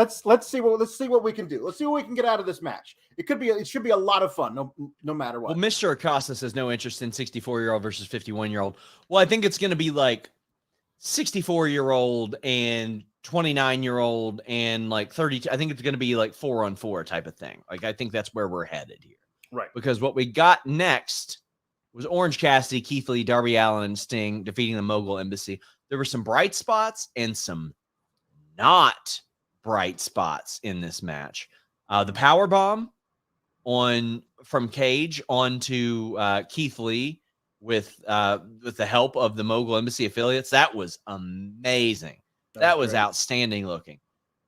see what we can do. Let's see what we can get out of this match. It should be a lot of fun, no matter what. Well, Mr. Acosta says no interest in 64-year-old versus 51-year-old. Well, I think it's going to be like 64-year-old and 29-year-old and like 32. I think it's going to be like 4-on-4 type of thing. Like I think that's where we're headed here. Right. Because what we got next was Orange Cassidy, Keith Lee, Darby Allin, and Sting defeating the Mogul Embassy. There were some bright spots and some not bright spots in this match. The power bomb from Cage onto Keith Lee with the help of the Mogul Embassy affiliates. That was amazing. That was outstanding looking.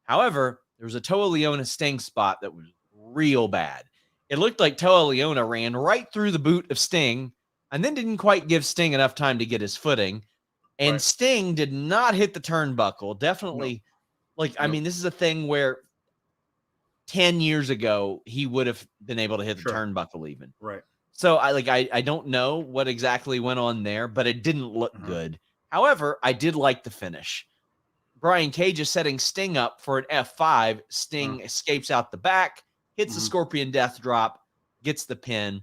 However, there was a Toa Leona Sting spot that was real bad. It looked like Toa Leona ran right through the boot of Sting and then didn't quite give Sting enough time to get his footing. And Sting did not hit the turnbuckle. Definitely. I mean, this is a thing where 10 years ago, he would have been able to hit the turnbuckle even. Right. So I don't know what exactly went on there, but it didn't look good. However, I did like the finish. Brian Cage is setting Sting up for an F5. Sting escapes out the back, hits the Scorpion Death Drop, gets the pin.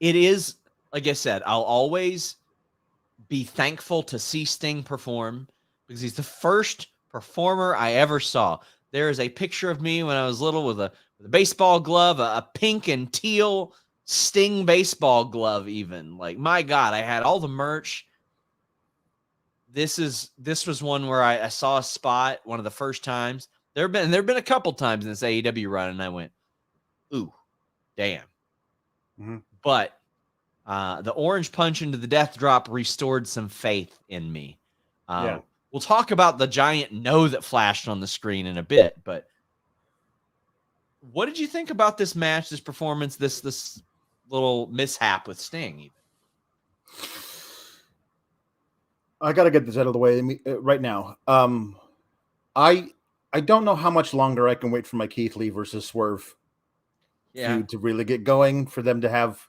It is, like I said, I'll always be thankful to see Sting perform because he's the first performer I ever saw. There is a picture of me when I was little with a baseball glove, a pink and teal Sting baseball glove even. Like, my God, I had all the merch. This was one where I saw a spot one of the first times. There have been a couple times in this AEW run, and I went, ooh, damn. But the orange punch into the death drop restored some faith in me. We'll talk about the giant no that flashed on the screen in a bit, but what did you think about this match, this performance, this little mishap with Sting? Even? I got to get this out of the way right now. I don't know how much longer I can wait for my Keith Lee versus Swerve feud to really get going, for them to have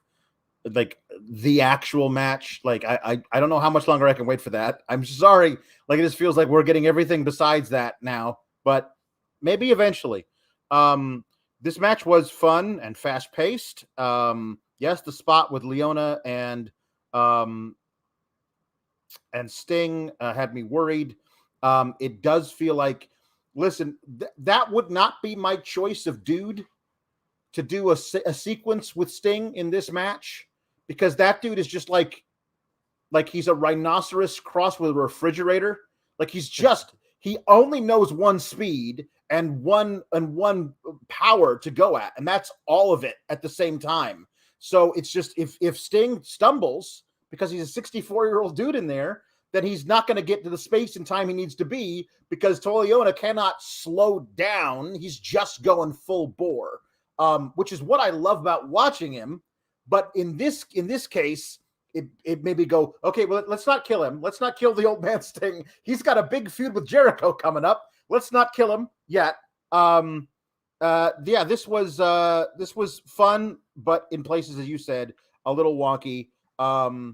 like the actual match. Like I don't know how much longer I can wait for that. I'm sorry. Like, it just feels like we're getting everything besides that now, but maybe eventually. This match was fun and fast paced. Yes, the spot with Leona and Sting had me worried. It does feel like, listen, that would not be my choice of dude to do a sequence with Sting in this match, because that dude is just like he's a rhinoceros crossed with a refrigerator. Like, he only knows one speed and one power to go at, and that's all of it at the same time. So it's just, if Sting stumbles because he's a 64-year-old dude in there, then he's not going to get to the space and time he needs to be, because Leona cannot slow down. He's just going full bore, which is what I love about watching him. But in this case, it made me go, okay, well, let's not kill him. Let's not kill the old man Sting. He's got a big feud with Jericho coming up. Let's not kill him yet. This was fun, but in places, as you said, a little wonky. I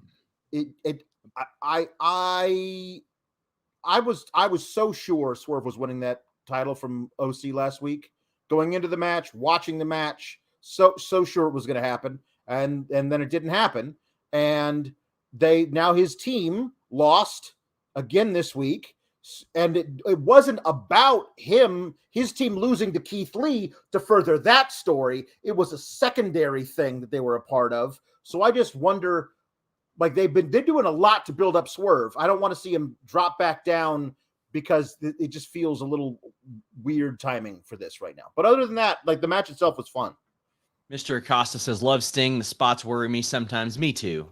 was so sure Swerve was winning that title from OC last week, going into the match, watching the match, so sure it was going to happen, and then it didn't happen, and now his team lost again this week. And it wasn't about his team losing to Keith Lee to further that story. It was a secondary thing that they were a part of. So I just wonder, like, they're doing a lot to build up Swerve. I don't want to see him drop back down, because it just feels a little weird timing for this right now. But other than that, like, the match itself was fun. Mr. Acosta says, love Sting. The spots worry me sometimes. Me too.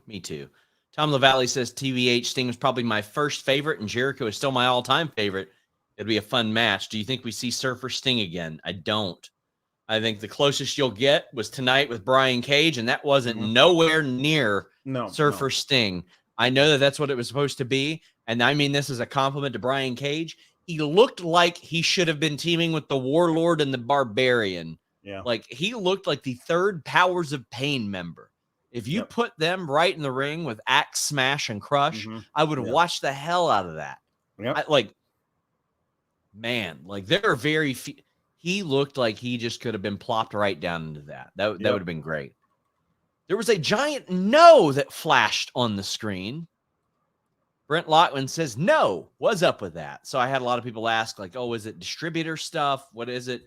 Tom LaValle says, TVH, Sting was probably my first favorite, and Jericho is still my all-time favorite. It'll be a fun match. Do you think we see Surfer Sting again? I don't. I think the closest you'll get was tonight with Brian Cage, and that wasn't nowhere near Surfer Sting. I know that that's what it was supposed to be, and I mean this as a compliment to Brian Cage. He looked like he should have been teaming with the Warlord and the Barbarian. Yeah. Like, he looked like the third Powers of Pain member. If you put them right in the ring with Axe, Smash, and Crush, I would watch the hell out of that. Yep. There are very few. He looked like he just could have been plopped right down into that. That would have been great. There was a giant no that flashed on the screen. Brent Lockman says, no, what's up with that? So I had a lot of people ask, like, oh, is it distributor stuff? What is it?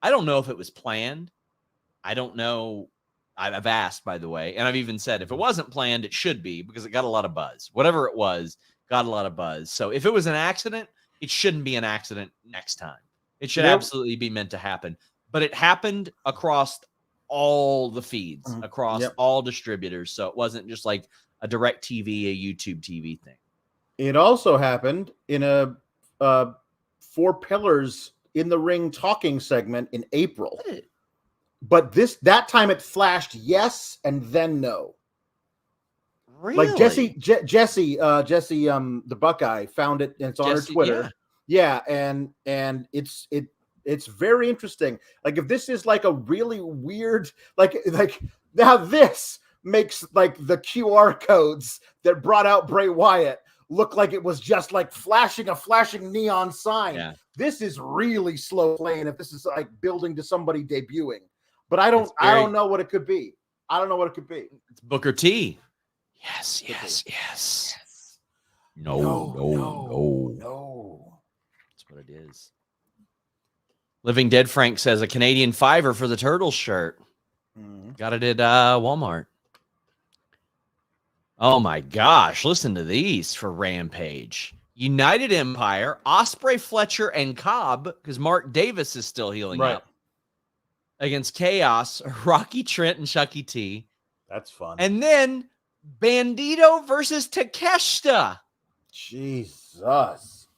I don't know if it was planned. I don't know. I've asked, by the way, and I've even said if it wasn't planned, it should be, because it got a lot of buzz. Whatever it was, got a lot of buzz. So if it was an accident, it shouldn't be an accident next time. It should absolutely be meant to happen. But it happened across all the feeds, across all distributors. So it wasn't just like a direct TV, a YouTube TV thing. It also happened in a 4 Pillars in the Ring talking segment in April. But that time it flashed yes and then no. Really? Like Jesse, the Buckeye found it, and it's on her Twitter. Yeah, and it's very interesting. Like, if this is like a really weird, like now this makes like the QR codes that brought out Bray Wyatt look like it was just like flashing a flashing neon sign. Yeah. This is really slow playing if this is like building to somebody debuting. But I don't know what it could be. I don't know what it could be. It's Booker T. Yes. No. That's what it is. Living Dead Frank says a Canadian $5 for the Turtles shirt. Got it at Walmart. Oh my gosh. Listen to these for Rampage. United Empire, Ospreay, Fletcher, and Cobb, because Mark Davis is still healing up. Against Chaos, Rocky Trent and Chucky T. That's fun. And then Bandito versus Takeshita. Jesus.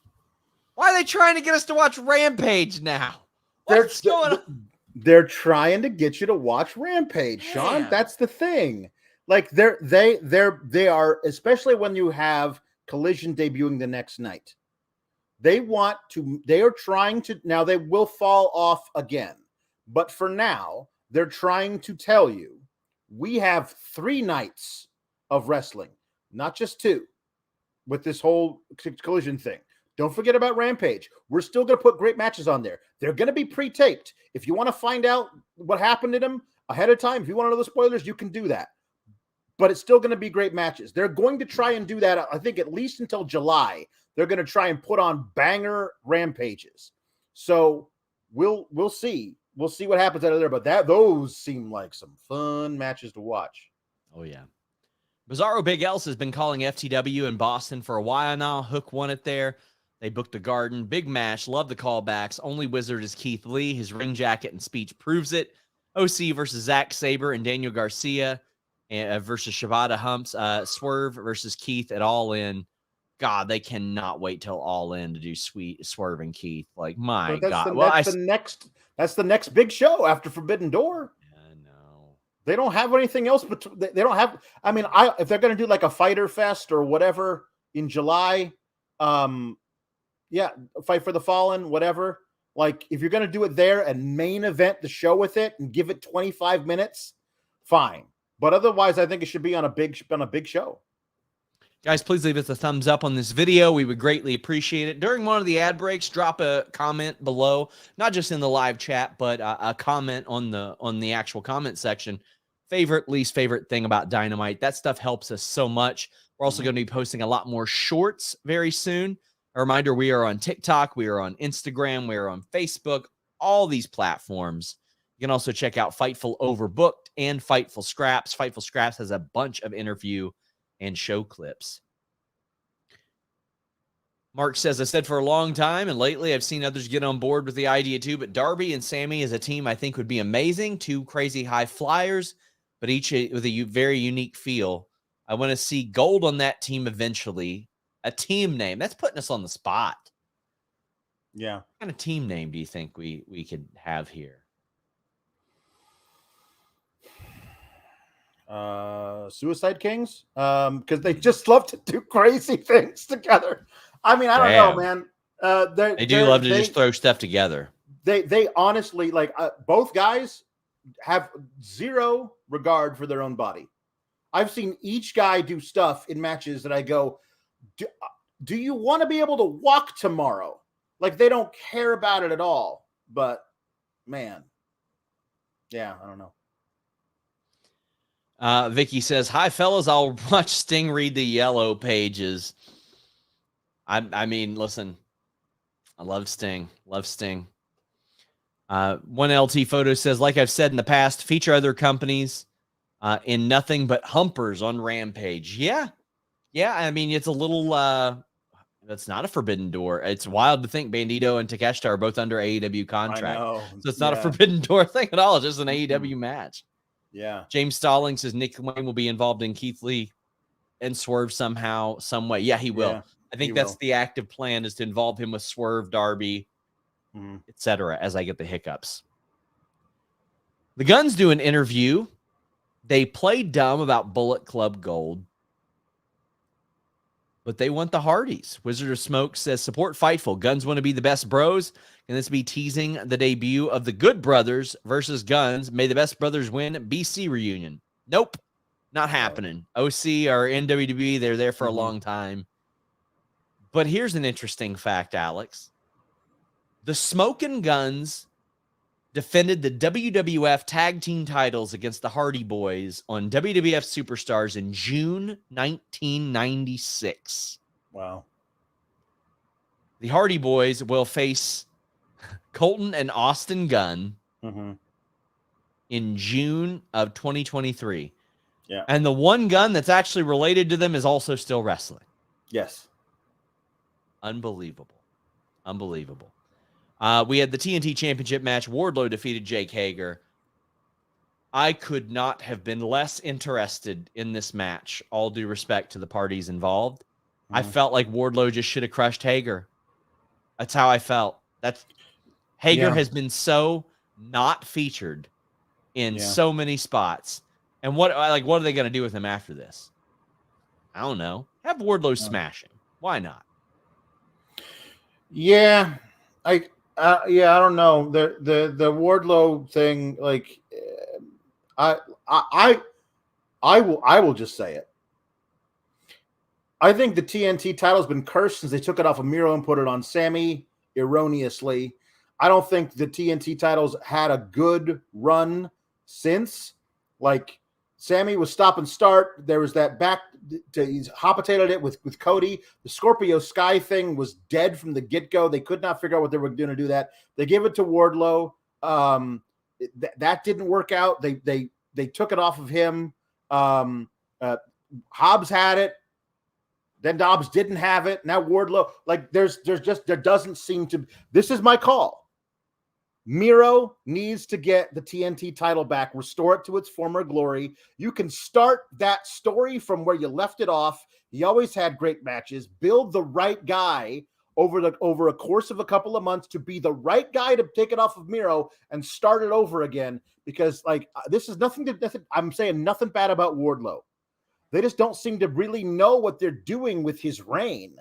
Why are they trying to get us to watch Rampage now? What's going on? They're trying to get you to watch Rampage, Sean. Man. That's the thing. Like they are, especially when you have Collision debuting the next night. They are trying to, now they will fall off again. But for now, they're trying to tell you we have 3 nights of wrestling, not just 2, with this whole Collision thing. Don't forget about Rampage. We're still going to put great matches on there. They're going to be pre-taped. If you want to find out what happened to them ahead of time, if you want to know the spoilers, you can do that. But it's still going to be great matches. They're going to try and do that, I think, at least until July. They're going to try and put on banger Rampages. So we'll see. We'll see what happens out of there. But those seem like some fun matches to watch. Oh, yeah. Bizarro Big Else has been calling FTW in Boston for a while now. Hook won it there. They booked the Garden. Big match. Love the callbacks. Only wizard is Keith Lee. His ring jacket and speech proves it. OC versus Zack Sabre and Daniel Garcia versus Shibata Humps. Swerve versus Keith at All In. God, they cannot wait till All In to do Swerve and Keith. Like, my God. That's the next big show after Forbidden Door. I know. They don't have anything else, but they don't have. I mean, if they're going to do like a Fighter Fest or whatever in July, Fight for the Fallen, whatever. Like, if you're going to do it there and main event the show with it and give it 25 minutes, fine. But otherwise, I think it should be on a big show. Guys, please leave us a thumbs up on this video. We would greatly appreciate it. During one of the ad breaks, drop a comment below, not just in the live chat, but a comment on the actual comment section. Favorite, least favorite thing about Dynamite. That stuff helps us so much. We're also going to be posting a lot more shorts very soon. A reminder, we are on TikTok, we are on Instagram, we are on Facebook, all these platforms. You can also check out Fightful Overbooked and Fightful Scraps. Fightful Scraps has a bunch of interview and show clips. Mark says, I said for a long time, and lately I've seen others get on board with the idea too, but Darby and Sammy as a team I think would be amazing. 2 crazy high flyers, but each with a very unique feel. I want to see gold on that team eventually. A team name. That's putting us on the spot. Yeah. What kind of team name do you think we could have here? Suicide Kings? Because they just love to do crazy things together. I mean, I don't know, man. They do love to just throw stuff together. They honestly, like, both guys have zero regard for their own body. I've seen each guy do stuff in matches that I go, do you want to be able to walk tomorrow? Like, they don't care about it at all. But, man. Yeah, I don't know. Vicky says, hi, fellas. I'll watch Sting read the yellow pages. I mean, listen, I love Sting. Love Sting. One LT photo says, like I've said in the past, feature other companies in nothing but humpers on Rampage. Yeah. Yeah, I mean, it's a little, that's not a forbidden door. It's wild to think Bandito and Takeshita are both under AEW contract. So it's not a forbidden door thing at all. It's just an AEW match. Yeah. James Stalling says Nick Wayne will be involved in Keith Lee and Swerve somehow, some way. Yeah, he will. Yeah, I think that's the active plan, is to involve him with Swerve, Darby, etc. as I get the hiccups. The Guns do an interview. They play dumb about Bullet Club Gold, but they want the Hardys. Wizard of Smoke says, support Fightful. Guns want to be the best bros. Can this be teasing the debut of the Good Brothers versus Guns? May the best brothers win. BC reunion. Nope. Not happening. OC or NWW, they're there for a long time. But here's an interesting fact, Alex. The Smokin' Guns defended the WWF tag team titles against the Hardy Boys on WWF Superstars in June 1996. Wow. The Hardy Boys will face Colton and Austin Gunn in June of 2023. Yeah. And the one Gunn that's actually related to them is also still wrestling. Yes. Unbelievable. Unbelievable. We had the TNT Championship match. Wardlow defeated Jake Hager. I could not have been less interested in this match, all due respect to the parties involved. I felt like Wardlow just should have crushed Hager. That's how I felt. Hager has been so not featured in so many spots. And what are they going to do with him after this? I don't know. Have Wardlow smash him. Why not? Yeah, I don't know. The Wardlow thing, like, I will just say it. I think the TNT title's been cursed since they took it off of Miro and put it on Sammy erroneously. I don't think the TNT titles had a good run since. Like, Sammy was stop and start. There was that he's hot-potatoed it with Cody. The Scorpio Skye thing was dead from the get-go. They could not figure out what they were going to do that. They gave it to Wardlow. That didn't work out. They took it off of him. Hobbs had it. Then Dobbs didn't have it. Now Wardlow, like, there doesn't seem to. This is my call. Miro needs to get the TNT title back, restore it to its former glory. You can start that story from where you left it off. He always had great matches. Build the right guy over a course of a couple of months to be the right guy to take it off of Miro and start it over again. Because, like, this is nothing. I'm saying nothing bad about Wardlow. They just don't seem to really know what they're doing with his reign.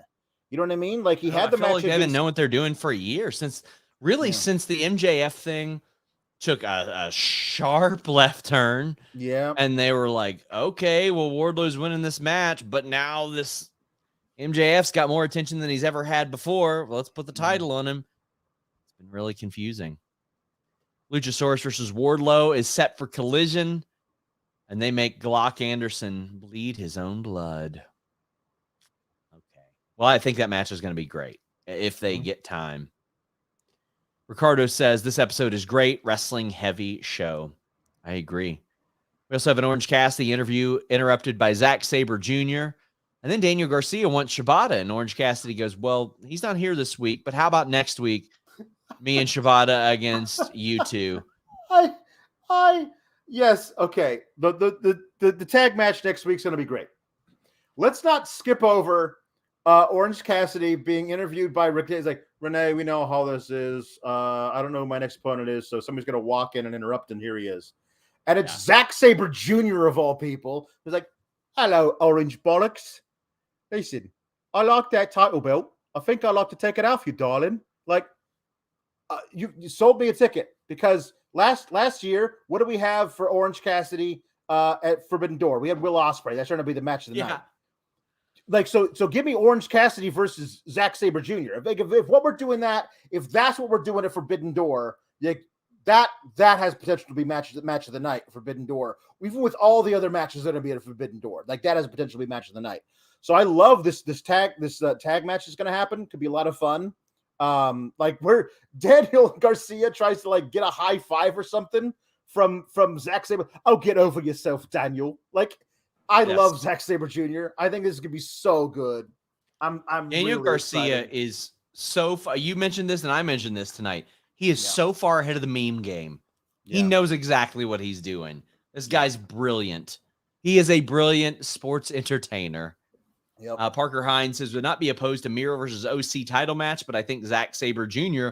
You know what I mean? Like, he had the match. Like they haven't known what they're doing for a year since the MJF thing took a sharp left turn. Yeah. And they were like, okay, well, Wardlow's winning this match, but now this MJF's got more attention than he's ever had before. Well, let's put the title on him. It's been really confusing. Luchasaurus versus Wardlow is set for Collision. And they make Glock Anderson bleed his own blood. Okay. Well, I think that match is going to be great if they get time. Ricardo says, this episode is great. Wrestling heavy show. I agree. We also have an Orange Cassidy interview interrupted by Zack Sabre Jr. And then Daniel Garcia wants Shibata. And Orange Cassidy goes, well, he's not here this week, but how about next week? Me and Shibata against you two. Yes, okay. The tag match next week's going to be great. Let's not skip over Orange Cassidy being interviewed by Rick. He's like, Renee, we know how this is. I don't know who my next opponent is, so somebody's going to walk in and interrupt, and here he is. And it's Zack Sabre Jr. of all people. He's like, hello, Orange Bollocks. Listen, I like that title belt. I think I'd like to take it off you, darling. Like, you sold me a ticket because last year, what do we have for Orange Cassidy at Forbidden Door? We had Will Ospreay. That's going to be the match of the night. Like, so give me Orange Cassidy versus Zack Sabre Jr. If what we're doing if that's what we're doing at Forbidden Door, like, that has potential to be match of the night, Forbidden Door. Even with all the other matches that are be at Forbidden Door, like, that has potential to be match of the night. So I love this tag match is going to happen. Could be a lot of fun. Like, where Daniel Garcia tries to, like, get a high five or something from Zack Sabre. Oh, get over yourself, Daniel. Like, I love Zack Sabre Jr. I think this is gonna be so good. I'm Daniel really Garcia excited. is so far. You mentioned this, and I mentioned this tonight. He is so far ahead of the meme game. He knows exactly what he's doing. This guy's brilliant. He is a brilliant sports entertainer. Yep. Parker Hines says would not be opposed to Miro versus OC title match, but I think Zack Sabre Jr.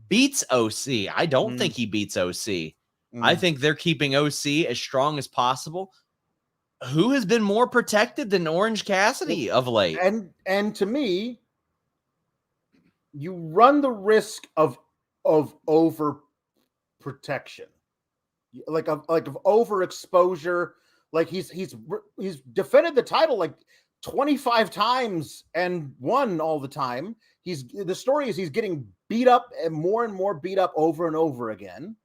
beats OC. I don't think he beats OC. I think they're keeping OC as strong as possible. Who has been more protected than Orange Cassidy of late? And to me, you run the risk of over protection, like of overexposure. Like, he's defended the title like 25 times and won all the time. The story is he's getting beat up and more beat up over and over again.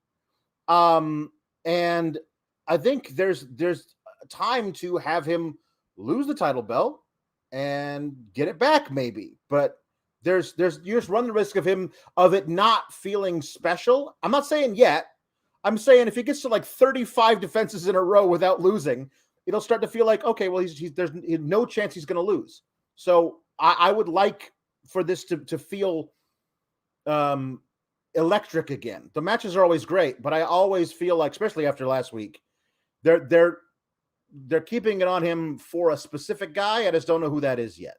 And I think there's time to have him lose the title belt and get it back, maybe. But you just run the risk of it not feeling special. I'm not saying yet. I'm saying if he gets to like 35 defenses in a row without losing, it'll start to feel like, okay, well, there's no chance he's going to lose. So I would like for this to feel electric again. The matches are always great, but I always feel like, especially after last week, they're keeping it on him for a specific guy. I just don't know who that is yet.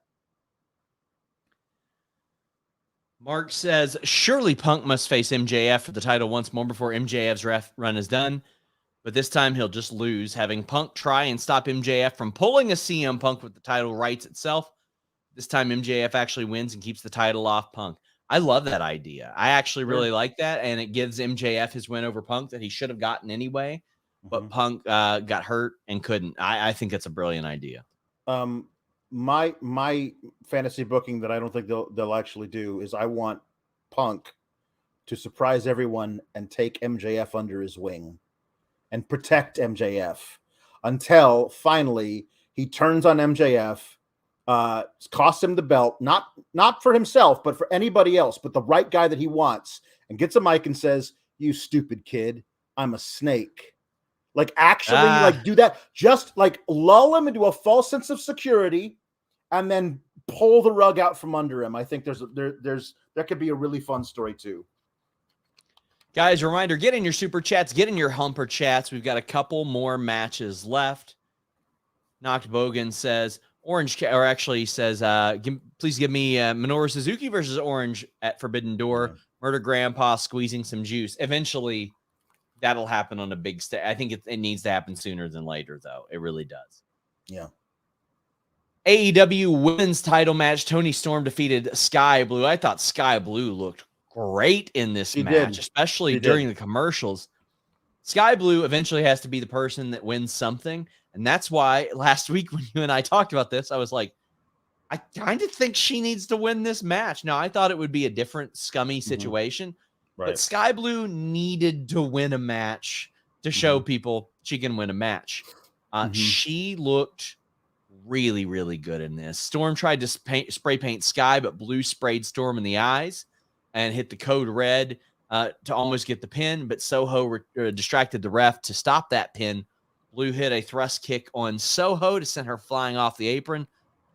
Mark says, surely Punk must face MJF for the title once more before MJF's run is done. But this time he'll just lose, having Punk try and stop MJF from pulling a CM Punk with the title rights itself. This time MJF actually wins and keeps the title off Punk. I love that idea. I actually really like that, and it gives MJF his win over Punk that he should have gotten anyway. But Punk got hurt and couldn't. I think it's a brilliant idea. My fantasy booking that I don't think they'll actually do is I want Punk to surprise everyone and take MJF under his wing and protect MJF until finally he turns on MJF, costs him the belt, not for himself, but for anybody else, but the right guy that he wants, and gets a mic and says, "You stupid kid, I'm a snake." Like actually like do that, just like lull him into a false sense of security and then pull the rug out from under him. I think there could be a really fun story too. Guys, reminder, get in your super chats, get in your humper chats. We've got a couple more matches left. Knocked Bogan says, please give me Minoru Suzuki versus Orange at Forbidden Door. Murder Grandpa squeezing some juice. Eventually, that'll happen on a big stage. I think it needs to happen sooner than later, though. It really does. Yeah. AEW women's title match. Toni Storm defeated Skye Blue. I thought Skye Blue looked great in this match, especially during the commercials. Skye Blue eventually has to be the person that wins something. And that's why last week when you and I talked about this, I was like, I kind of think she needs to win this match. Now, I thought it would be a different scummy situation, but Skye Blue needed to win a match to show people she can win a match. She looked really, really good in this. Storm tried to spray paint Skye, but Blue sprayed Storm in the eyes and hit the code red to almost get the pin, but Soho distracted the ref to stop that pin. Blue hit a thrust kick on Soho to send her flying off the apron.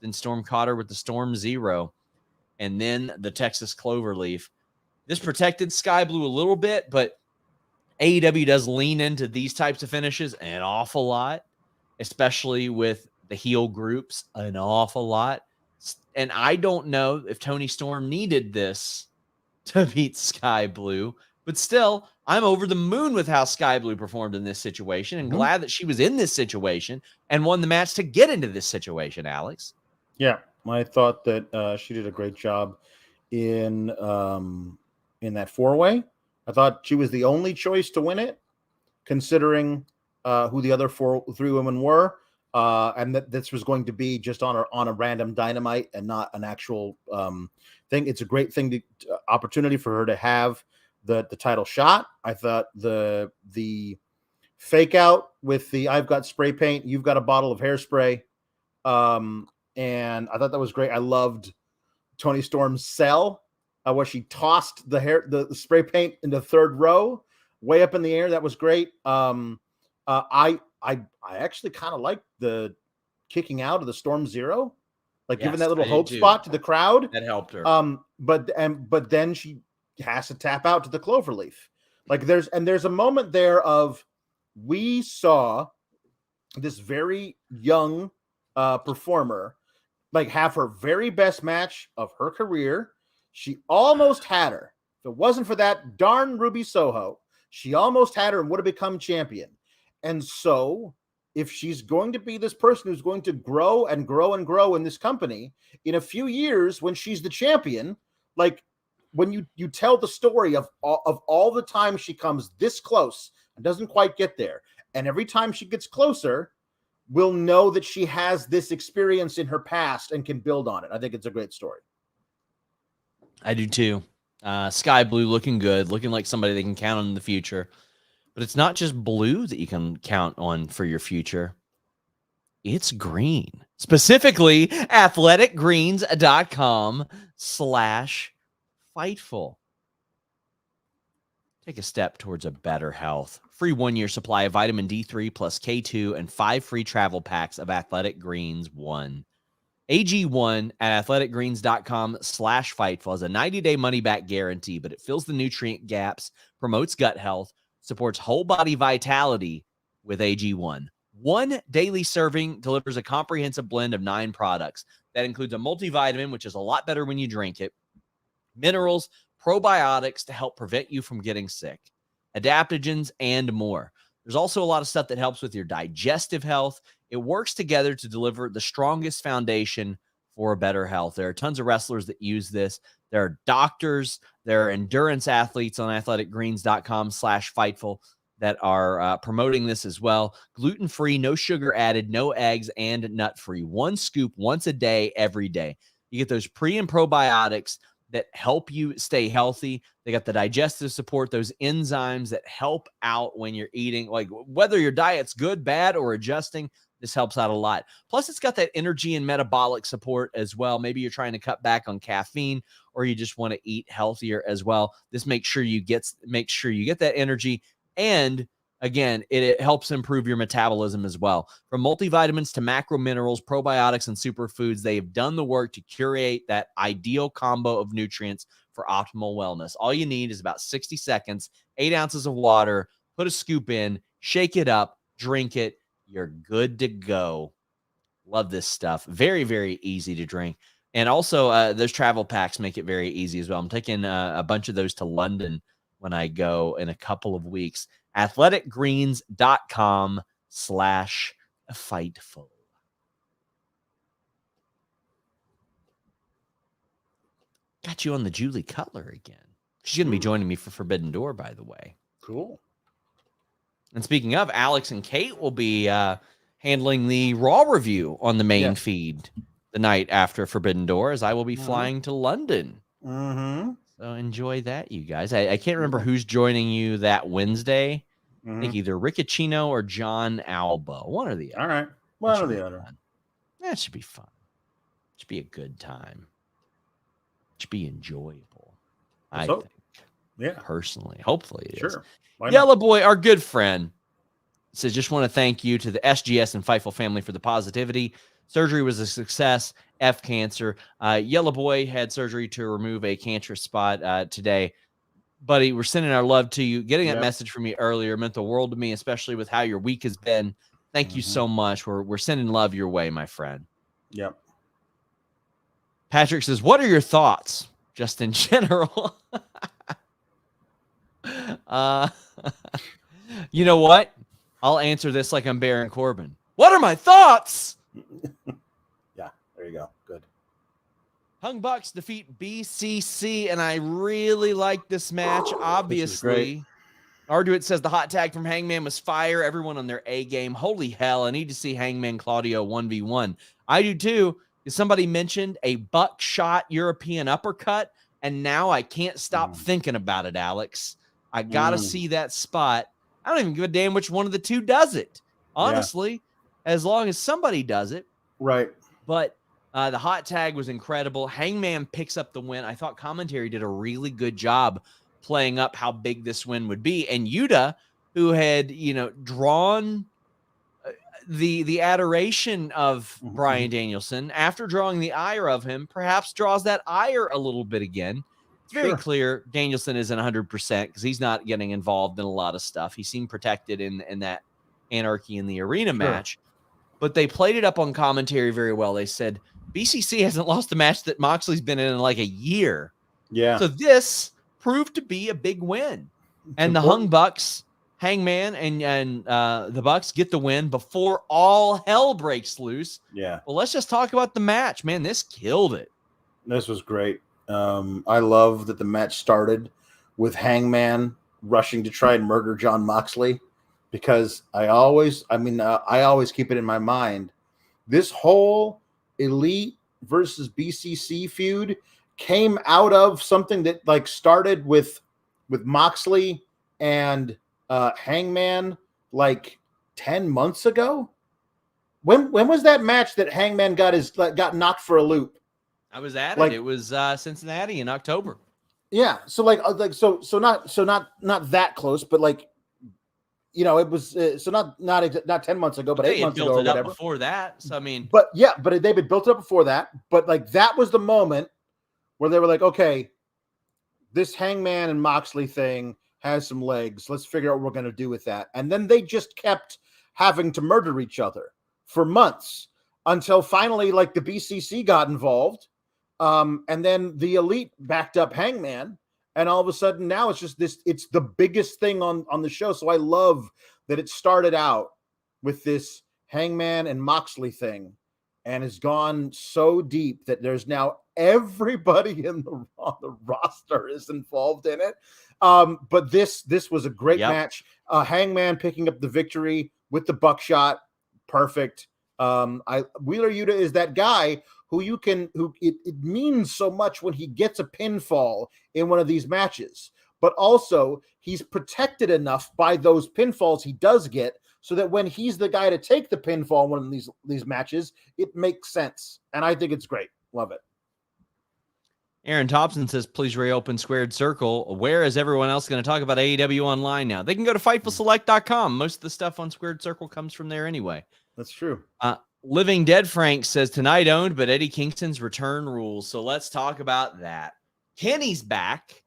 Then Storm caught her with the Storm Zero. And then the Texas Cloverleaf. This protected Skye Blue a little bit, but AEW does lean into these types of finishes an awful lot, especially with the heel groups an awful lot. And I don't know if Toni Storm needed this to beat Skye Blue, but still, I'm over the moon with how Skye Blue performed in this situation and glad that she was in this situation and won the match to get into this situation, Alex. Yeah, I thought that she did a great job in that four-way. I thought she was the only choice to win it, considering who the other three women were, and that this was going to be just on a random Dynamite and not an actual thing. It's a great thing opportunity for her to have the title shot. I thought the fake out with the "I've got spray paint, you've got a bottle of hairspray," and I thought that was great. I loved Toni Storm's sell, where she tossed the spray paint in the third row, way up in the air. That was great. I actually kind of liked the kicking out of the Storm Zero, like giving that little hope spot to the crowd. That helped her. But then she has to tap out to the Cloverleaf. Like there's a moment there of, we saw this very young performer like have her very best match of her career. She almost had her. If it wasn't for that darn Ruby Soho, she almost had her and would have become champion. And so if she's going to be this person who's going to grow and grow and grow in this company, in a few years when she's the champion, like when you tell the story of all the time she comes this close and doesn't quite get there, and every time she gets closer, we'll know that she has this experience in her past and can build on it. I think it's a great story. I do too. Skye Blue looking good, looking like somebody they can count on in the future. But it's not just blue that you can count on for your future. It's green. Specifically, athleticgreens.com/Fightful. Take a step towards a better health. Free 1-year supply of vitamin D3 plus K2 and 5 free travel packs of Athletic Greens 1. AG1 at athleticgreens.com/Fightful has a 90-day money-back guarantee, but it fills the nutrient gaps, promotes gut health, supports whole body vitality with AG1. One daily serving delivers a comprehensive blend of 9 products. That includes a multivitamin, which is a lot better when you drink it, minerals, probiotics to help prevent you from getting sick, adaptogens, and more. There's also a lot of stuff that helps with your digestive health. It works together to deliver the strongest foundation for a better health. There are tons of wrestlers that use this. There are doctors, there are endurance athletes on athleticgreens.com/Fightful that are promoting this as well. Gluten-free, no sugar added, no eggs, and nut-free. One scoop once a day, every day. You get those pre and probiotics that help you stay healthy. They got the digestive support, those enzymes that help out when you're eating. Like whether your diet's good, bad, or adjusting, this helps out a lot. Plus, it's got that energy and metabolic support as well. Maybe you're trying to cut back on caffeine or you just want to eat healthier as well. This makes sure you get that energy. And again, it helps improve your metabolism as well. From multivitamins to macro minerals, probiotics, and superfoods, they have done the work to curate that ideal combo of nutrients for optimal wellness. All you need is about 60 seconds, 8 ounces of water, put a scoop in, shake it up, drink it. You're good to go. Love this stuff. Very, very easy to drink. And also, those travel packs make it very easy as well. I'm taking a bunch of those to London when I go in a couple of weeks. athleticgreens.com/Fightful. Got you on the Julie Cutler again. She's going to be joining me for Forbidden Door, by the way. Cool. And speaking of, Alex and Kate will be handling the Raw review on the main feed the night after Forbidden Door, as I will be flying to London. Mm-hmm. So enjoy that, you guys. I can't remember who's joining you that Wednesday. I think either Riccicino or John Alba. One or the other. All right. One or the other. That should be fun. Should be a good time. Should be enjoyable. I think. Yeah. Personally. Hopefully it is. Sure. Yellow Boy, our good friend, says, just want to thank you to the SGS and Fightful family for the positivity. Surgery was a success. F cancer. Yellow Boy had surgery to remove a cancerous spot today. Buddy, we're sending our love to you. Getting that message from you earlier meant the world to me, especially with how your week has been. Thank you so much. We're sending love your way, my friend. Yep. Patrick says, what are your thoughts just in general? You know what? I'll answer this like I'm Baron Corbin. What are my thoughts? Yeah, there you go. Good. Hung Bucks defeat BCC, and I really like this match, obviously. Arduit says the hot tag from Hangman was fire. Everyone on their A game. Holy hell, I need to see Hangman Claudio 1v1. I do too. Somebody mentioned a buckshot European uppercut, and now I can't stop thinking about it, Alex. I got to see that spot. I don't even give a damn which one of the two does it, honestly, as long as somebody does it. Right. But the hot tag was incredible. Hangman picks up the win. I thought commentary did a really good job playing up how big this win would be. And Yuta, who had, drawn the adoration of Bryan Danielson, after drawing the ire of him, perhaps draws that ire a little bit again. It's very clear Danielson isn't 100% because he's not getting involved in a lot of stuff. He seemed protected in that Anarchy in the Arena match. But they played it up on commentary very well. They said, BCC hasn't lost a match that Moxley's been in like a year. Yeah. So this proved to be a big win. And the Hung Bucks, Hangman and the Bucks get the win before all hell breaks loose. Yeah. Well, let's just talk about the match. Man, this killed it. This was great. I love that the match started with Hangman rushing to try and murder Jon Moxley, because I always keep it in my mind. This whole Elite versus BCC feud came out of something that started with Moxley and Hangman 10 months ago. When was that match that Hangman got knocked for a loop? I was at it. It was Cincinnati in October. Yeah. So not that close, but it was not 10 months ago, but 8 months ago or whatever. Before that. So I mean, but they've been built up before that. But that was the moment where they were like, okay, this Hangman and Moxley thing has some legs. Let's figure out what we're going to do with that. And then they just kept having to murder each other for months until finally, the BCC got involved. And then the Elite backed up Hangman, and all of a sudden now it's just this. It's the biggest thing on the show. So I love that it started out with this Hangman and Moxley thing, and has gone so deep that there's now everybody on the roster is involved in it. But this was a great match. Hangman picking up the victory with the buckshot. Perfect. Wheeler Yuta is that guy who it means so much when he gets a pinfall in one of these matches, but also he's protected enough by those pinfalls he does get so that when he's the guy to take the pinfall in one of these matches, it makes sense. And I think it's great. Love it. Aaron Thompson says, please reopen Squared Circle. Where is everyone else going to talk about AEW online now? They can go to FightfulSelect.com. Most of the stuff on Squared Circle comes from there anyway. That's true. Living Dead Frank says, tonight owned, but Eddie Kingston's return rules. So let's talk about that. Kenny's back.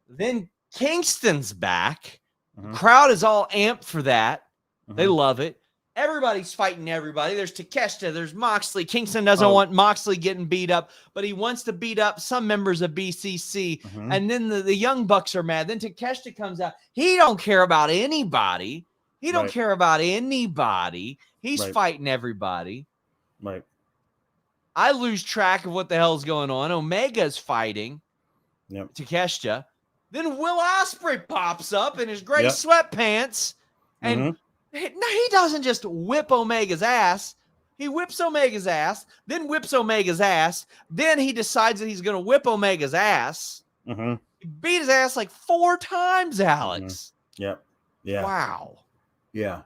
Then Kingston's back. Mm-hmm. Crowd is all amped for that. Mm-hmm. They love it. Everybody's fighting everybody. There's Takeshita. There's Moxley. Kingston doesn't want Moxley getting beat up, but he wants to beat up some members of BCC. Mm-hmm. And then the Young Bucks are mad. Then Takeshita comes out. He don't care about anybody. He don't care about anybody. He's fighting everybody. Right. I lose track of what the hell's going on. Omega's fighting Takeshita. Then Will Ospreay pops up in his gray sweatpants. And he doesn't just whip Omega's ass. He whips Omega's ass, then whips Omega's ass. Then he decides that he's going to whip Omega's ass. Mm-hmm. He beat his ass like 4 times, Alex. Mm-hmm. Yeah. Wow. Yeah.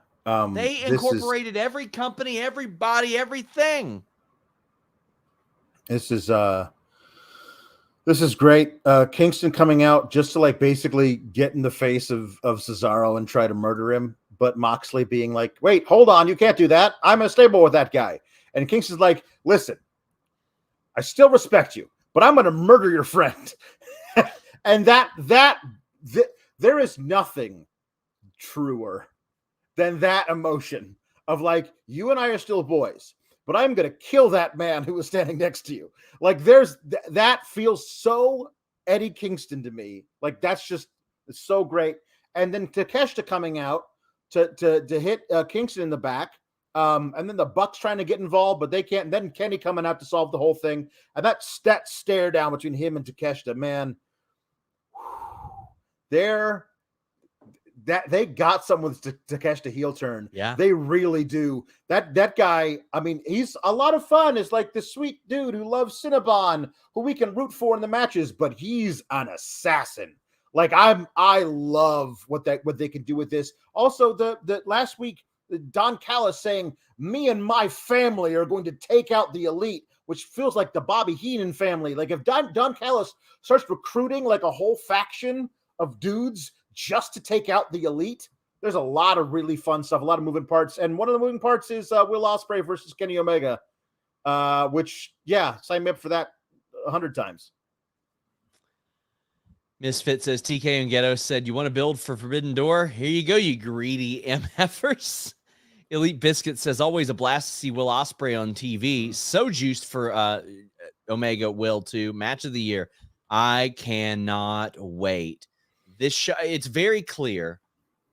They incorporated every company, everybody, everything. This is great. Kingston coming out just to basically get in the face of Cesaro and try to murder him. But Moxley being like, wait, hold on. You can't do that. I'm a stable with that guy. And Kingston's like, listen, I still respect you, but I'm going to murder your friend. And there is nothing truer than that emotion of you and I are still boys, but I'm going to kill that man who was standing next to you. That feels so Eddie Kingston to me. That's just so great. And then Takeshita coming out to hit Kingston in the back. And then the Bucks trying to get involved, but they can't. And then Kenny coming out to solve the whole thing. And that stare down between him and Takeshita, man, they got someone with Takeshita heel turn. Yeah, they really do. That guy, I mean, he's a lot of fun. Is the sweet dude who loves Cinnabon, who we can root for in the matches, but he's an assassin. I love what they can do with this. Also, the last week, Don Callis saying, me and my family are going to take out the Elite, which feels like the Bobby Heenan family. If Don Callis starts recruiting a whole faction of dudes just to take out the Elite, there's a lot of really fun stuff, a lot of moving parts. And one of the moving parts is Will Ospreay versus Kenny Omega, which, sign me up for that 100 times. Misfit says, TK and Ghetto said, you want to build for Forbidden Door? Here you go, you greedy MFers. Elite Biscuit says, always a blast to see Will Ospreay on TV. So juiced for Omega Will too. Match of the year. I cannot wait. This show, it's very clear.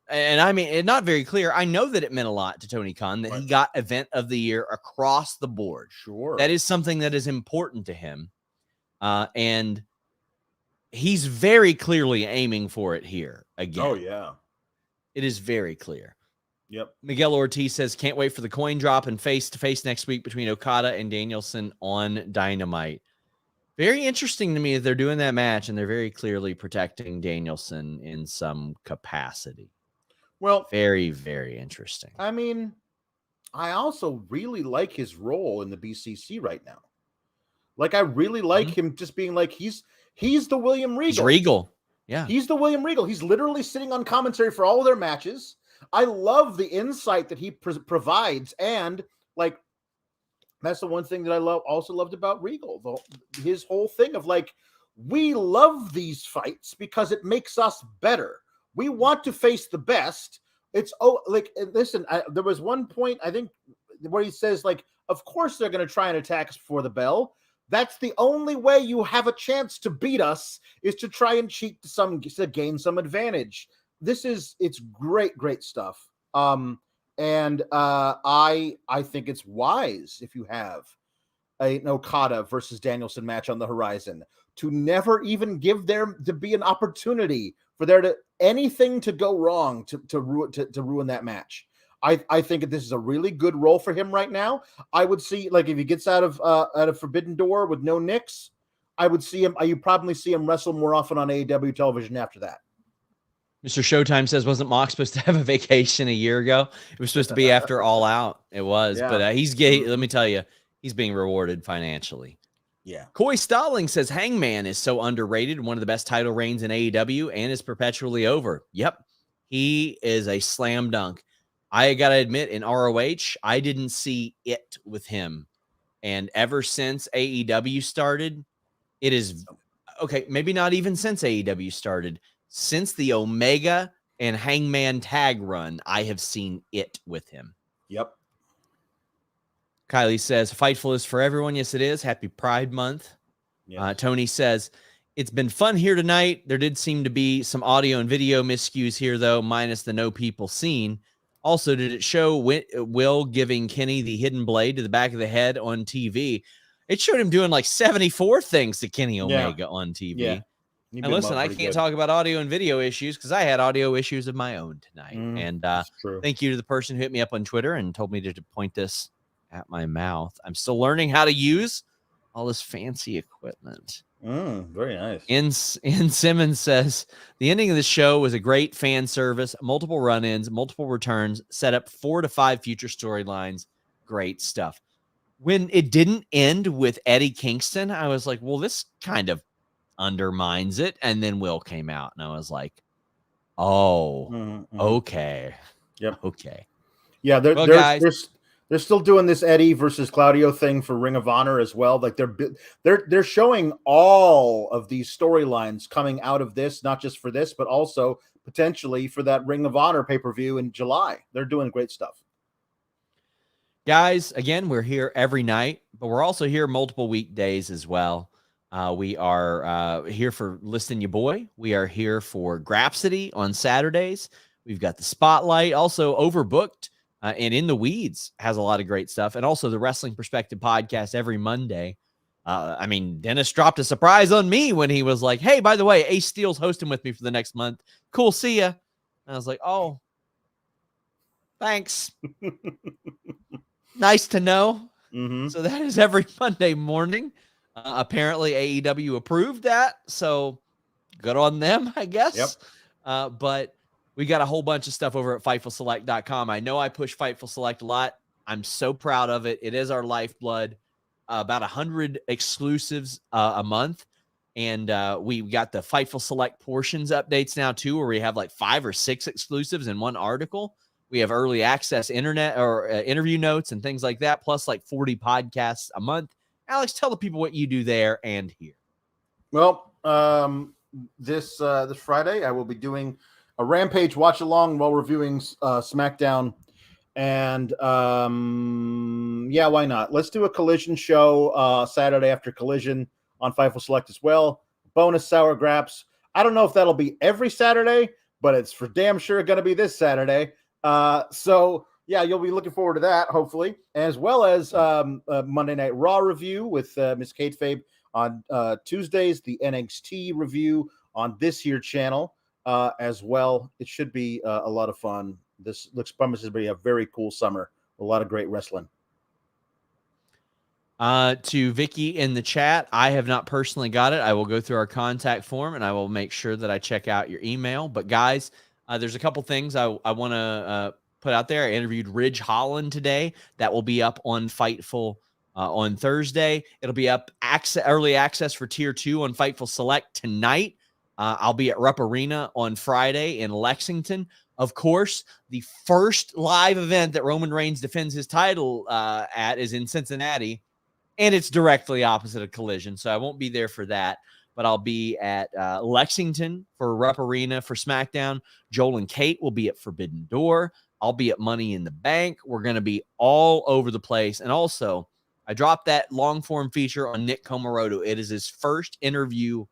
And I mean, not very clear. I know that it meant a lot to Tony Khan that he got event of the year across the board. Sure. That is something that is important to him. And he's very clearly aiming for it here again. Oh, yeah. It is very clear. Yep. Miguel Ortiz says, can't wait for the coin drop and face-to-face next week between Okada and Danielson on Dynamite. Very interesting to me that they're doing that match, and they're very clearly protecting Danielson in some capacity. Well, very, very interesting. I mean, I also really like his role in the BCC right now. I really like him just being he's the William Regal. He's Regal. Yeah. He's the William Regal. He's literally sitting on commentary for all of their matches. I love the insight that he provides. And that's the one thing that I also loved about Regal, his whole thing of we love these fights because it makes us better. We want to face the best. It's listen, there was one point I think where he says of course they're going to try and attack us before the bell, That's the only way you have a chance to beat us, is to try and cheat to gain some advantage. It's great stuff. And I think it's wise, if you have an Okada versus Danielson match on the horizon, to never even give there to be an opportunity for there to anything to go wrong to ruin that match. I think that this is a really good role for him right now. I would see, like, if he gets out of Forbidden Door with no nicks, I would see him. You probably see him wrestle more often on AEW television after that. Mr. Showtime says, wasn't Mox supposed to have a vacation a year ago? It was supposed to be after All Out. It was, Yeah. but he's gay. Let me tell you, he's being rewarded financially. Yeah. Coy Stalling says Hangman is so underrated, one of the best title reigns in AEW, and is perpetually over. Yep. He is a slam dunk. I got to admit, in ROH, I didn't see it with him. And ever since AEW started, it is, okay, maybe not even since AEW started, since the Omega and Hangman tag run, I have seen it with him. Yep. Kylie says, Fightful is for everyone. Yes, it is. Happy Pride Month. Yes. Tony says, it's been fun here tonight. There did seem to be some audio and video miscues here, though, minus the no people seen. Also, did it show Will giving Kenny the hidden blade to the back of the head on TV? It showed him doing like 74 things to Kenny Omega on TV. Yeah. And listen, I can't talk about audio and video issues because I had audio issues of my own tonight. And thank you to the person who hit me up on Twitter and told me to point this at my mouth. I'm still learning how to use all this fancy equipment. Very nice. In Simmons says, the ending of the show was a great fan service, multiple run-ins, multiple returns, set up 4 to 5 future storylines. Great stuff. When it didn't end with Eddie Kingston, I was like, well, this kind of undermines it. And then Will came out and I was like, oh, okay. Yep. Okay. Yeah. They're still doing this Eddie versus Claudio thing for Ring of Honor as well. Like they're showing all of these storylines coming out of this, not just for this, but also potentially for that Ring of Honor pay-per-view in July. They're doing great stuff. Guys, again, we're here every night, but we're also here multiple weekdays as well. We are here for Listen Ya Boy. We are here for Grapsity on Saturdays. We've got the Spotlight, also Overbooked. And In the Weeds has a lot of great stuff. And also the Wrestling Perspective podcast every Monday. Dennis dropped a surprise on me when he was like, hey, by the way, Ace Steele's hosting with me for the next month. Cool, see ya. And I was like, oh, thanks. Nice to know. So that is every Monday morning. Apparently AEW approved that. So good on them, I guess. Yep. But we got a whole bunch of stuff over at FightfulSelect.com. I know I push Fightful Select a lot. I'm so proud of it. It is our lifeblood. About 100 exclusives a month. And we got the Fightful Select portions updates now, too, where we have like 5 or 6 exclusives in one article. We have early access internet or interview notes and things like that, plus like 40 podcasts a month. Alex, tell the people what you do there and here. Well, this Friday, I will be doing a Rampage watch along while reviewing SmackDown. And why not? Let's do a Collision show Saturday after Collision on Fightful Select as well. Bonus Sour Graps. I don't know if that'll be every Saturday, but it's for damn sure going to be this Saturday. So you'll be looking forward to that, hopefully, as well as Monday Night Raw review with Miss Kate Fabe on Tuesdays, the NXT review on this here channel. As well. It should be a lot of fun. This promises to be a very cool summer. A lot of great wrestling. To Vicky in the chat, I have not personally got it. I will go through our contact form and I will make sure that I check out your email. But guys, there's a couple things I want to put out there. I interviewed Ridge Holland today. That will be up on Fightful on Thursday. It'll be up early access for Tier 2 on Fightful Select tonight. I'll be at Rupp Arena on Friday in Lexington. Of course, the first live event that Roman Reigns defends his title at is in Cincinnati, and it's directly opposite of Collision, so I won't be there for that. But I'll be at Lexington for Rupp Arena for SmackDown. Joel and Kate will be at Forbidden Door. I'll be at Money in the Bank. We're going to be all over the place. And also, I dropped that long form feature on Nick Comoroto. It is his first interview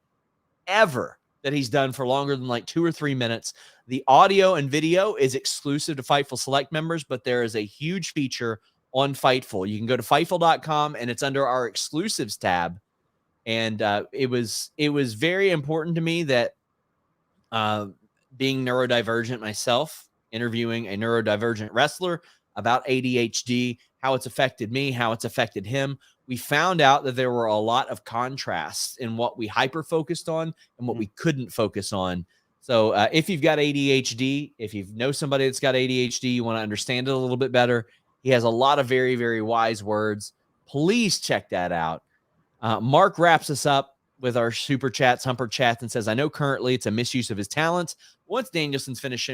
ever that he's done for longer than like 2 or 3 minutes. The audio and video is exclusive to Fightful Select members, but there is a huge feature on Fightful. You can go to Fightful.com and it's under our exclusives tab. And it was very important to me that being neurodivergent myself, interviewing a neurodivergent wrestler about ADHD, how it's affected me, how it's affected him. We found out that there were a lot of contrasts in what we hyper-focused on and what we couldn't focus on. So if you've got ADHD, if you know somebody that's got ADHD, you want to understand it a little bit better, he has a lot of very, very wise words. Please check that out. Mark wraps us up with our super chats, Humper chats, and says, I know currently it's a misuse of his talents. Once Danielson's finished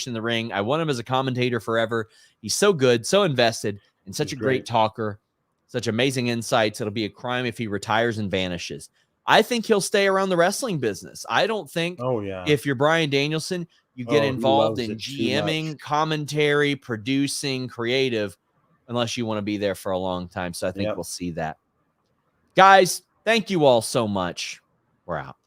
in the ring, I want him as a commentator forever. He's so good, so invested, and such a great talker, such amazing insights. It'll be a crime if he retires and vanishes. I think he'll stay around the wrestling business. I don't think if you're Bryan Danielson, you get involved in GMing, commentary, producing, creative, unless you want to be there for a long time. So I think we'll see that. Guys, thank you all so much. We're out.